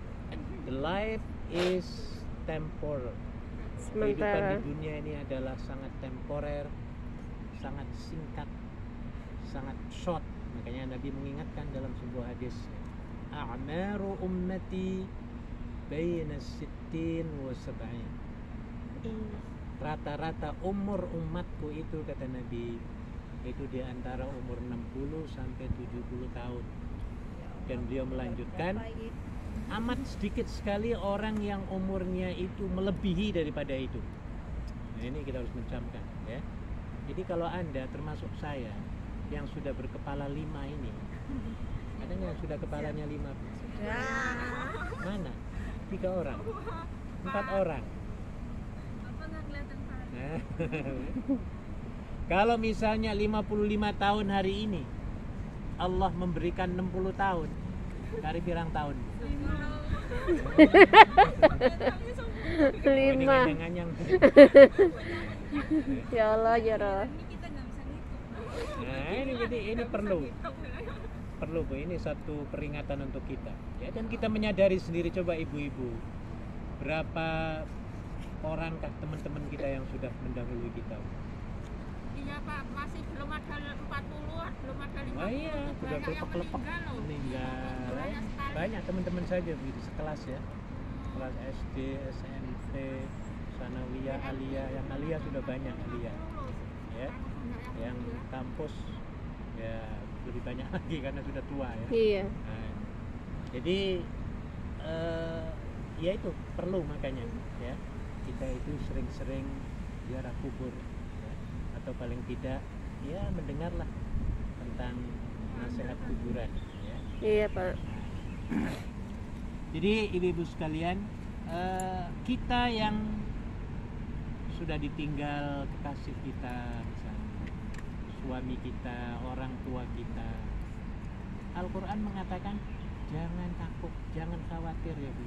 life is temporal. Kehidupan di Sementara. dunia ini adalah sangat temporer, sangat singkat, sangat short. Makanya Nabi mengingatkan dalam sebuah hadis, a'maru ummati baina 60 wa 70. Rata-rata umur umatku itu kata Nabi itu di antara umur 60 sampai 70 tahun. Dan beliau melanjutkan, amat sedikit sekali orang yang umurnya itu melebihi daripada itu. Nah, ini kita harus mencamkan ya. Jadi kalau Anda termasuk saya yang sudah berkepala 5 ini, ada nggak yang sudah kepalanya 5? Mana? 3 orang, 4 orang. Nah, kalau misalnya 55 tahun hari ini Allah memberikan 60 tahun, cari pirang tahun? 5. Yang Ya Allah, ya Allah. Nah, ini perlu Bu, ini satu peringatan untuk kita. Ya, dan kita menyadari sendiri, coba ibu-ibu, berapa orangkah teman-teman kita yang sudah mendahului kita? Iya Pak, masih belum ada 40, belum ada 50. Oh iya, sudah berlepek-lepek meninggal. Banyak teman-teman saja Bu, di sekelas ya. Kelas SD, SMP, Sanawiyah, Aliyah. Yang Aliyah sudah banyak Aliyah. Ya. Yang kampus ya lebih banyak lagi karena sudah tua ya. Iya. Nah, jadi ya itu perlu makanya ya, kita itu sering-sering ziarah kubur ya, atau paling tidak ya mendengarlah tentang nasihat kuburan ya. Iya, Pak. Jadi ibu-ibu sekalian, kita yang sudah ditinggal kekasih kita, misalnya suami kita, orang tua kita, Al-Quran mengatakan jangan takut, jangan khawatir ya Bu.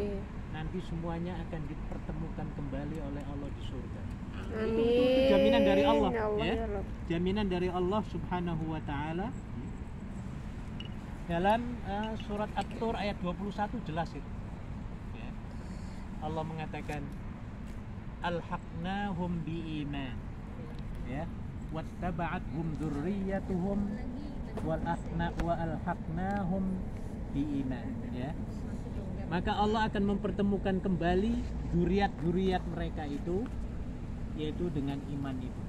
Iya. Nanti semuanya akan dipertemukan kembali oleh Allah di surga. Amin. jaminan dari Allah, Ya Allah, ya. ya Rabb. Jaminan dari Allah Subhanahu wa taala. Dalam surat At-Tur ayat 21 jelas itu. Ya. Allah mengatakan alhaqnahum biiman. Ya. Wattaba'athum dzurriyyatuhum wa alhaqnahum biiman, ya. Maka Allah akan mempertemukan kembali dzurriat-dzurriat mereka itu, yaitu dengan iman itu.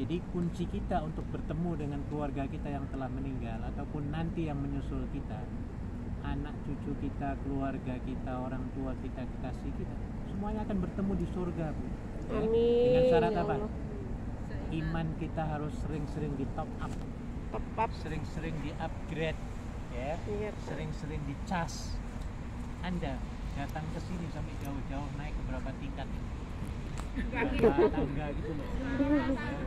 Jadi kunci kita untuk bertemu dengan keluarga kita yang telah meninggal ataupun nanti yang menyusul kita, anak cucu kita, keluarga kita, orang tua kita, kekasih kita, semuanya akan bertemu di surga, Bu. Ya. Amin. Dengan syarat Ya apa? Allah. Iman kita harus sering-sering di top up, Tepat. sering-sering di upgrade, ya. Iya, Pak. Sering-sering dicas. Anda datang ke sini sampai jauh-jauh, naik ke berapa tingkat, berapa tangga gitu loh. Ya.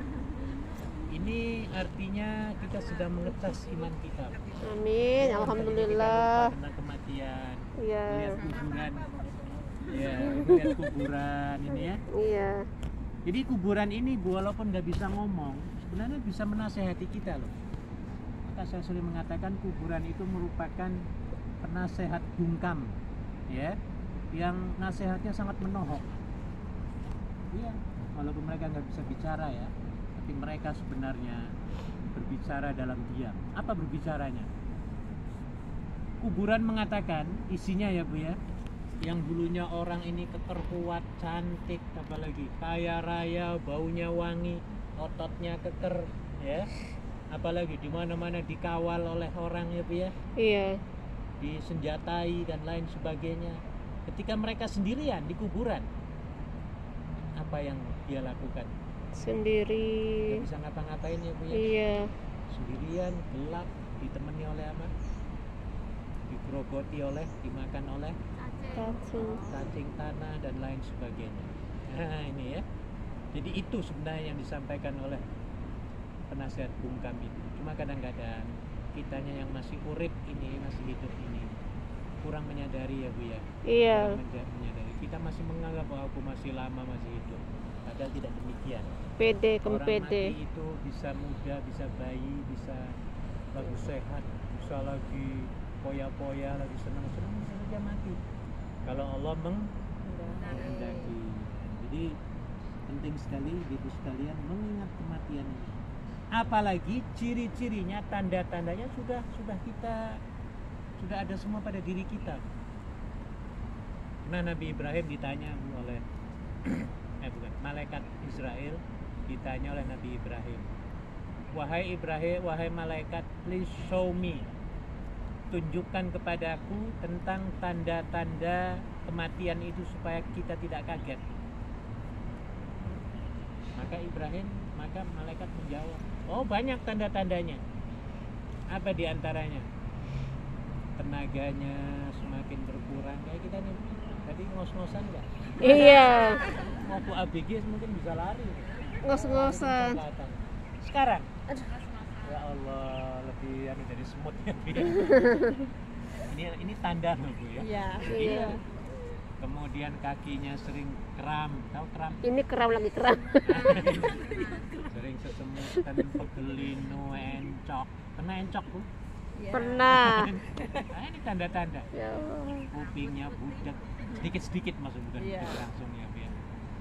Ini artinya kita sedang mengecas iman kita. Amin. Alhamdulillah. Kita lupa tentang kematian, Iya. lihat kuburan, ya, lihat kuburan ini ya. Iya. Jadi kuburan ini walaupun nggak bisa ngomong, sebenarnya bisa menasehati kita loh. Maka saya sering mengatakan kuburan itu merupakan penasehat bungkam, ya, yang nasihatnya sangat menohok. Iya, walaupun mereka nggak bisa bicara ya, tapi mereka sebenarnya berbicara dalam diam. Apa berbicaranya? Kuburan mengatakan isinya ya Bu ya, yang dulunya orang ini keker kuat, cantik, apalagi kaya raya, baunya wangi, ototnya keker, ya, apalagi di mana-mana dikawal oleh orang ya Bu ya, Iya. disenjatai dan lain sebagainya. Ketika mereka sendirian di kuburan, apa yang dia lakukan? Sendiri. Tidak bisa ngapa-ngapain ya Bu ya. Iya. Sendirian, gelap, ditemani oleh apa? Digerogoti oleh, dimakan oleh cacing tanah dan lain sebagainya. Nah ini ya. Jadi itu sebenarnya yang disampaikan oleh penasihat bungkam itu. Cuma kadang-kadang kitanya yang masih urip ini, masih hidup ini, kurang menyadari ya Bu ya. Iya. Kurang menyadari. Kita masih menganggap bahwa aku masih lama, masih hidup. Padahal tidak demikian. Pede, Orang kempede. mati itu bisa muda, bisa bayi, bisa lagi sehat, bisa lagi poya-poya, lagi senang-senang, bisa saja mati. Kalau Allah menghendaki. Jadi penting sekali ibu sekalian mengingat kematian ini. Apalagi ciri-cirinya, tanda-tandanya sudah ada semua pada diri kita. Nah, Nabi Ibrahim ditanya oleh malaikat Israel ditanya oleh Nabi Ibrahim, wahai Ibrahim, wahai malaikat, please show me, tunjukkan kepadaku tentang tanda-tanda kematian itu supaya kita tidak kaget. Maka malaikat menjawab, oh banyak tanda-tandanya. Apa diantaranya? Tenaganya semakin berkurang. Kayak kita nih, tadi ngos-ngosan nggak? Iya. Mau ke ABG mungkin bisa lari. Ngos-ngosan. Sekarang, ya Allah, lebih dari semut ya. Ini tanda loh Bu ya. Iya. Iya. Kemudian kakinya sering kram, tahu kram? Ini keram lagi keram. Sering sesemutan, pegelinu, encok. Kena encok Bu? Pernah. Nah, ini tanda-tanda. Ya Allah. Kupingnya budak, sedikit-sedikit masuk bukan Iya. budak langsung ya Bu ya.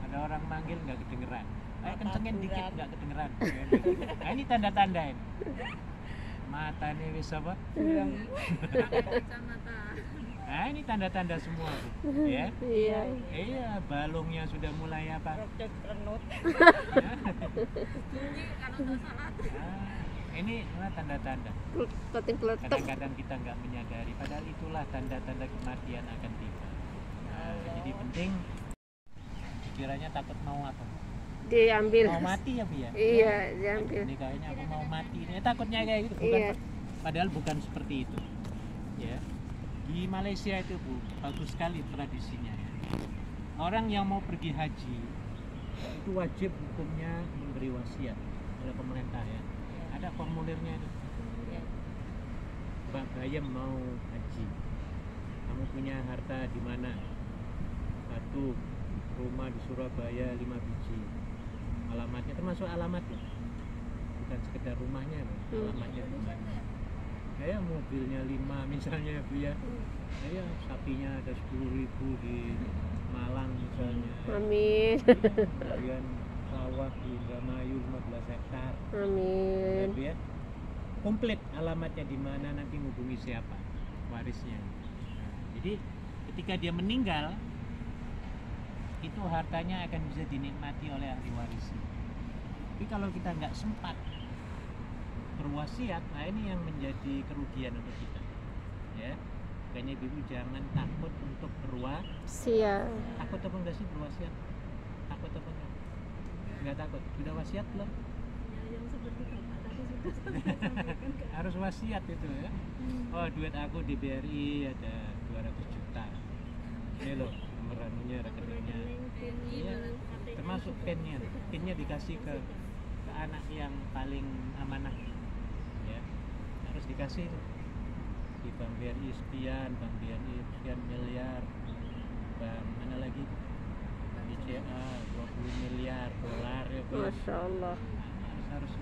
Ada orang manggil nggak kedengeran. Ayo kencengin dikit nggak kedengeran. Nah, ini tanda-tanda ini. Mata nih wis apa? Nah ini tanda-tanda semua Bu, ya. Iya. Iya, balungnya sudah mulai apa? Ini adalah tanda-tanda. Kletik-kletik. Kadang-kadang kita nggak menyadari, padahal itulah tanda-tanda kematian akan tiba. Nah, jadi penting. Kiranya takut mau apa? Diambil. Mau mati ya Bu ya? Iya, diambil. Ini kayaknya aku mau mati. Ini takutnya kayak gitu, bukan? Iya. Padahal bukan seperti itu. Ya. Di Malaysia itu Bu, bagus sekali tradisinya. Orang yang mau pergi haji itu wajib hukumnya memberi wasiat oleh pemerintah ya. Ada formulirnya itu. Mbak Bayem mau haji, kamu punya harta di mana? Batu, rumah di Surabaya 5 biji. Alamatnya termasuk alamatnya, bukan sekedar rumahnya, alamatnya di mana. Kayak mobilnya 5 misalnya ya Bu ya. Kayak sapinya ada 10.000 di Malang misalnya. Amin. Kemudian sawah di Indramayu 15 hektar. Amin. Ya, Bu ya. Komplit alamatnya di mana, nanti menghubungi siapa warisnya. Nah, jadi ketika dia meninggal, itu hartanya akan bisa dinikmati oleh ahli warisnya. Tapi kalau kita nggak sempat berwasiat, nah ini yang menjadi kerugian untuk kita. Ya, makanya ibu jangan takut untuk Siap. Takut apa enggak sih berwasiat? Takut apa enggak? Enggak takut. Sudah wasiat belum? Ya, yang seperti Bapak tadi sudah saya sampaikan ke Harus wasiat itu ya. Oh, duit aku di BRI ada 200 juta. Ini loh nomor anunya, rekeningnya. Iya, termasuk pinnya. Pinnya dikasih ke anak yang paling amanah. Ya, harus dikasih di Bank BRI sekian, Bank BRI sekian miliar, Bank mana lagi? BCA 20 miliar dolar ya Bu. Masya Allah. Harus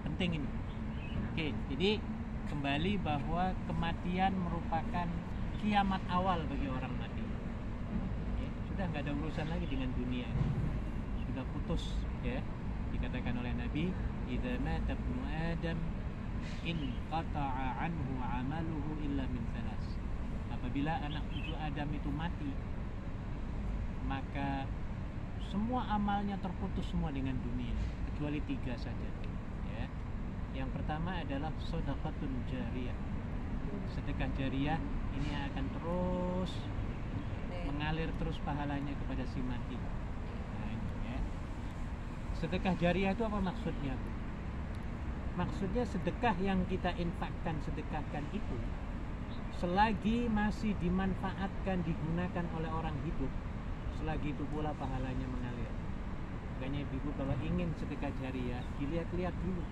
penting ini. Oke, jadi kembali bahwa kematian merupakan kiamat awal bagi orang mati. Ya, sudah nggak ada urusan lagi dengan dunia, sudah putus ya. Dikatakan oleh Nabi, idza mata ibnu Adam in qata'a anhu 'amaluhu illa min thalas. Apabila anak cucu Adam itu mati, maka semua amalnya terputus semua dengan dunia, kecuali 3 saja ya. Yang pertama adalah shadaqatun jariyah. Sedekah jariyah ini akan terus mengalir terus pahalanya kepada si mati. Nah, ini, ya. Sedekah jariyah itu apa maksudnya, Bu? Maksudnya sedekah yang kita infakkan, sedekahkan itu selagi masih dimanfaatkan, digunakan oleh orang hidup, selagi itu pula pahalanya mengalir. Makanya ibu kalau ingin sedekah jariyah, dilihat-lihat dulu.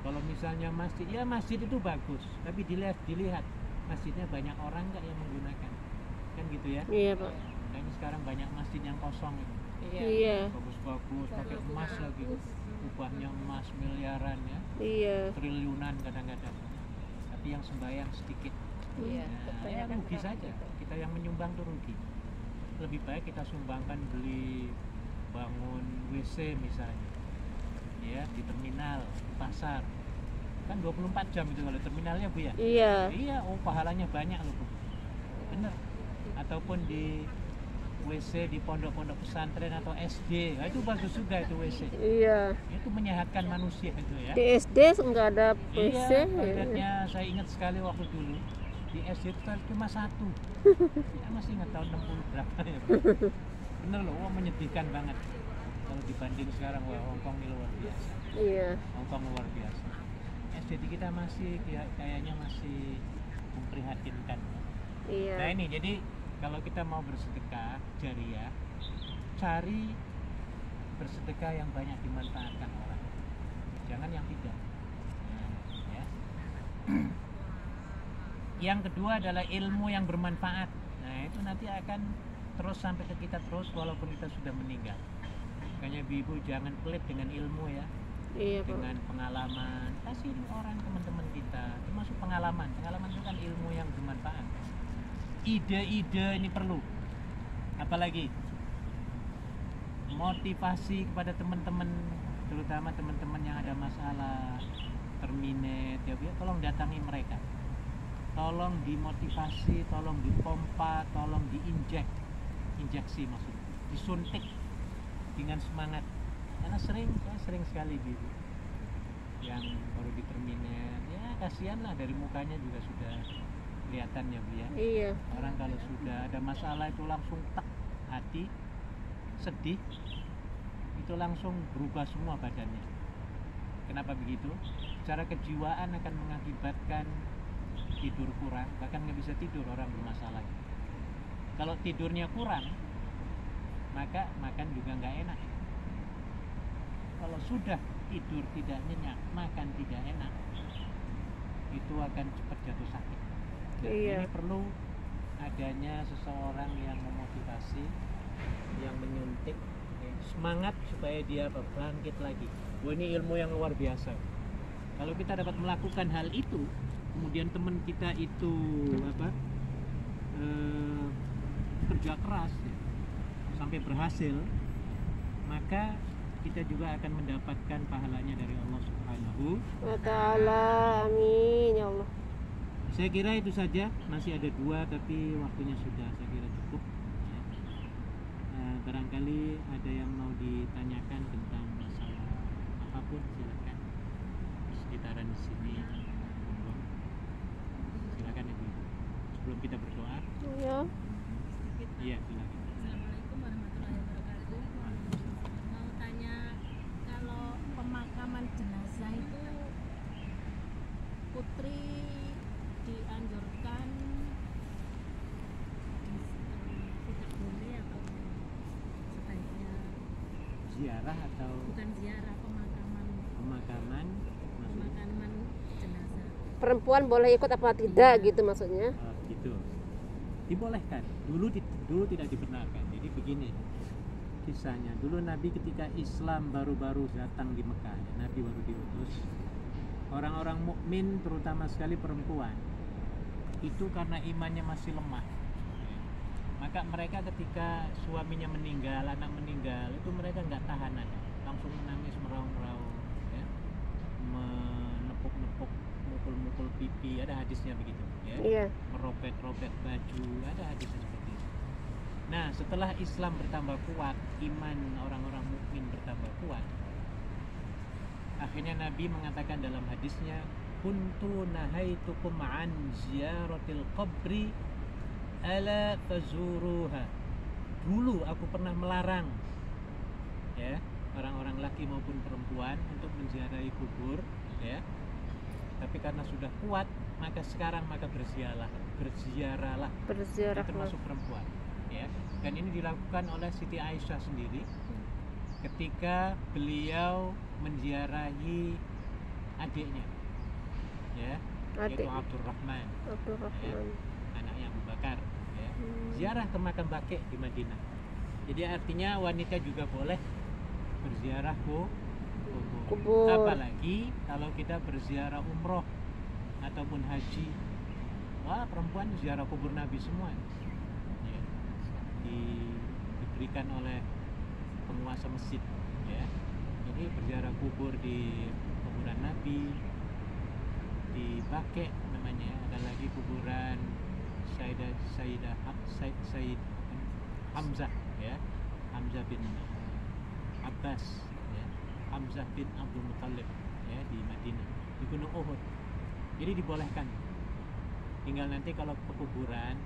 Kalau misalnya masjid, ya masjid itu bagus, tapi dilihat masjidnya banyak orang nggak yang menggunakan, kan gitu ya. Iya Pak. Makanya sekarang banyak masjid yang kosong itu, Iya. bagus-bagus, pakai emas lagi, upahnya emas miliaran ya, Iya. triliunan kadang-kadang, tapi yang sembahyang sedikit. Iya, Nah, ya rugi saja, kita yang menyumbang tuh rugi. Lebih baik kita sumbangkan beli bangun WC misalnya ya, di terminal, di pasar, kan 24 jam itu kalau terminalnya Bu ya. Iya. Iya, oh pahalanya banyak loh Bu, bener. Ataupun di WC di pondok-pondok pesantren atau SD, nah, itu bagus juga itu WC, Iya. itu menyehatkan manusia itu ya. Di SD nggak ada WC. Iya, toiletnya saya ingat sekali waktu dulu di SD itu cuma 1. Saya masih ingat tahun 60 berapa ya Bu. Bener loh, wah menyedihkan banget. Kalau dibanding sekarang, wah Hongkong ini luar biasa. Iya. Hongkong luar biasa. SD kita masih kayaknya masih memprihatinkan. Iya. Nah ini jadi kalau kita mau bersedekah jariyah, cari bersedekah yang banyak dimanfaatkan orang, jangan yang tidak. Nah, ya. Yang kedua adalah ilmu yang bermanfaat. Nah itu nanti akan terus sampai ke kita terus walaupun kita sudah meninggal. Makanya ibu jangan pelit dengan ilmu ya, Iya Pak. dengan pengalaman. Kasih orang, teman-teman kita, termasuk pengalaman. Pengalaman itu kan ilmu yang bermanfaat. Ide-ide ini perlu. Apalagi motivasi kepada teman-teman, terutama teman-teman yang ada masalah terminate ya, tolong datangi mereka. Tolong dimotivasi, tolong dipompa, tolong injeksi maksudnya, disuntik dengan semangat. Karena saya sering sekali gitu yang baru di terminate, ya kasihan lah, dari mukanya juga sudah kelihatan ya Bu ya. Iya. Orang kalau sudah ada masalah itu langsung tak hati, sedih, itu langsung berubah semua badannya. Kenapa begitu? Secara kejiwaan akan mengakibatkan tidur kurang, bahkan nggak bisa tidur orang bermasalah. Kalau tidurnya kurang, maka makan juga nggak enak. Kalau sudah tidur tidak nyenyak, makan tidak enak, itu akan cepat jatuh sakit. Dan Iya. ini perlu adanya seseorang yang memotivasi, yang menyuntik semangat supaya dia bangkit lagi. Wah, ini ilmu yang luar biasa. Kalau kita dapat melakukan hal itu, kemudian teman kita itu kerja keras ya, sampai berhasil, maka kita juga akan mendapatkan pahalanya dari Allah Subhanahu wa ta'ala. Amin ya Allah. Saya kira itu saja, masih ada 2 tapi waktunya sudah saya kira cukup ya. Barangkali ada yang mau ditanyakan tentang masalah apapun, silakan. Sekitaran di sini, silakan Ibu. Sebelum kita berdoa. Ya. Iya, silakan. Assalamualaikum warahmatullahi wabarakatuh. Mau tanya, kalau pemakaman jenazah itu putri dianjurkan tidak boleh atau sebaiknya Ziarah atau bukan ziarah, pemakaman jenazah? Perempuan boleh ikut apa tidak gitu maksudnya? gitu. Dibolehkan. Dulu tidak dibenarkan. Jadi begini kisahnya. Dulu Nabi ketika Islam baru-baru datang di Mekah, Nabi baru diutus. Orang-orang mukmin terutama sekali perempuan itu karena imannya masih lemah. Maka mereka ketika suaminya meninggal, anak meninggal, itu mereka nggak tahanan, langsung menangis meraung-raung, ya. Menepuk-nepuk, mukul-mukul pipi, ada hadisnya begitu, ya. Iya. Merobek-robek baju, ada hadisnya seperti itu. Nah, setelah Islam bertambah kuat, iman orang-orang mukmin bertambah kuat, akhirnya Nabi mengatakan dalam hadisnya, kuntu nahaitukum an ziyaratil qabri ala fazuruha. Dulu aku pernah melarang ya orang-orang laki maupun perempuan untuk menziarahi kubur ya. Tapi karena sudah kuat, maka sekarang berziarahlah. Berziarah. Termasuk perempuan ya. Dan ini dilakukan oleh Siti Aisyah sendiri ketika beliau menziarahi adiknya ya, yaitu Abdurrahman. Ya, anaknya Abu Bakar ya. Ziarah ke makam Baqi di Madinah. Jadi artinya wanita juga boleh berziarah ke kubur. Apalagi kalau kita berziarah umroh ataupun haji, wah perempuan ziarah kubur Nabi semua ya. Diberikan oleh penguasa masjid ya. Jadi berziarah kubur di kuburan Nabi, di Baqi namanya, ada lagi kuburan Sayyid Hamzah ya, Hamzah bin Abbas ya, Hamzah bin Abdul Muttalib ya, di Madinah, di Gunung Uhud. Jadi dibolehkan. Tinggal nanti kalau ke kuburan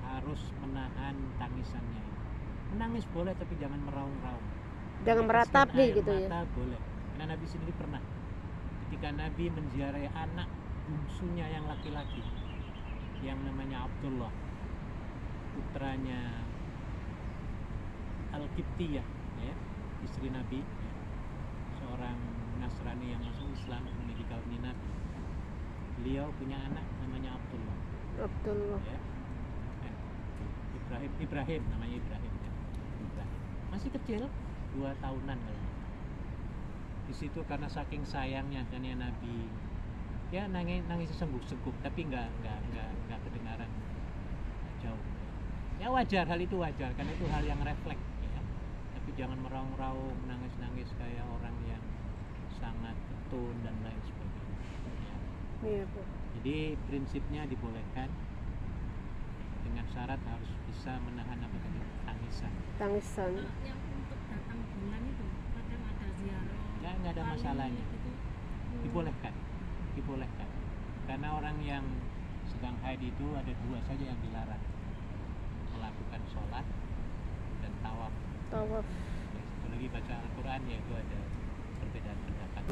harus menahan tangisannya. Menangis boleh tapi jangan meraung-raung. Jangan meratapi gitu ya. Boleh. Karena Nabi sendiri pernah ketika Nabi menziarahi anak bungsunya yang laki-laki yang namanya Abdullah, putranya Al-Qibtiyah ya, istri Nabi ya, seorang Nasrani yang masuk Islam menjadi kaum Nabi. Beliau punya anak namanya Abdullah ya. Ibrahim namanya Ibrahim ya. Ibrahim. Masih kecil, 2 tahunan kali. Di situ karena saking sayangnya dan ya Nabi ya nangis sesengguh-sengguh, tapi nggak kedengaran jauh. Ya wajar, hal itu wajar karena itu hal yang refleks ya. Tapi jangan meraung-raung, nangis-nangis kayak orang yang sangat ketun dan lain sebagainya. Ya. Iya, Bu. Jadi prinsipnya dibolehkan dengan syarat harus bisa menahan apa tadi, tangisan. Tangisan. Yang untuk datang bulan itu kadang ada ziarah. Ya nggak ada masalahnya. Dibolehkan. Karena orang yang sedang haid itu ada 2 saja yang dilarang, melakukan sholat dan tawaf. Tawaf. Satu lagi baca Al-Quran, yaitu ada perbedaan pendapat.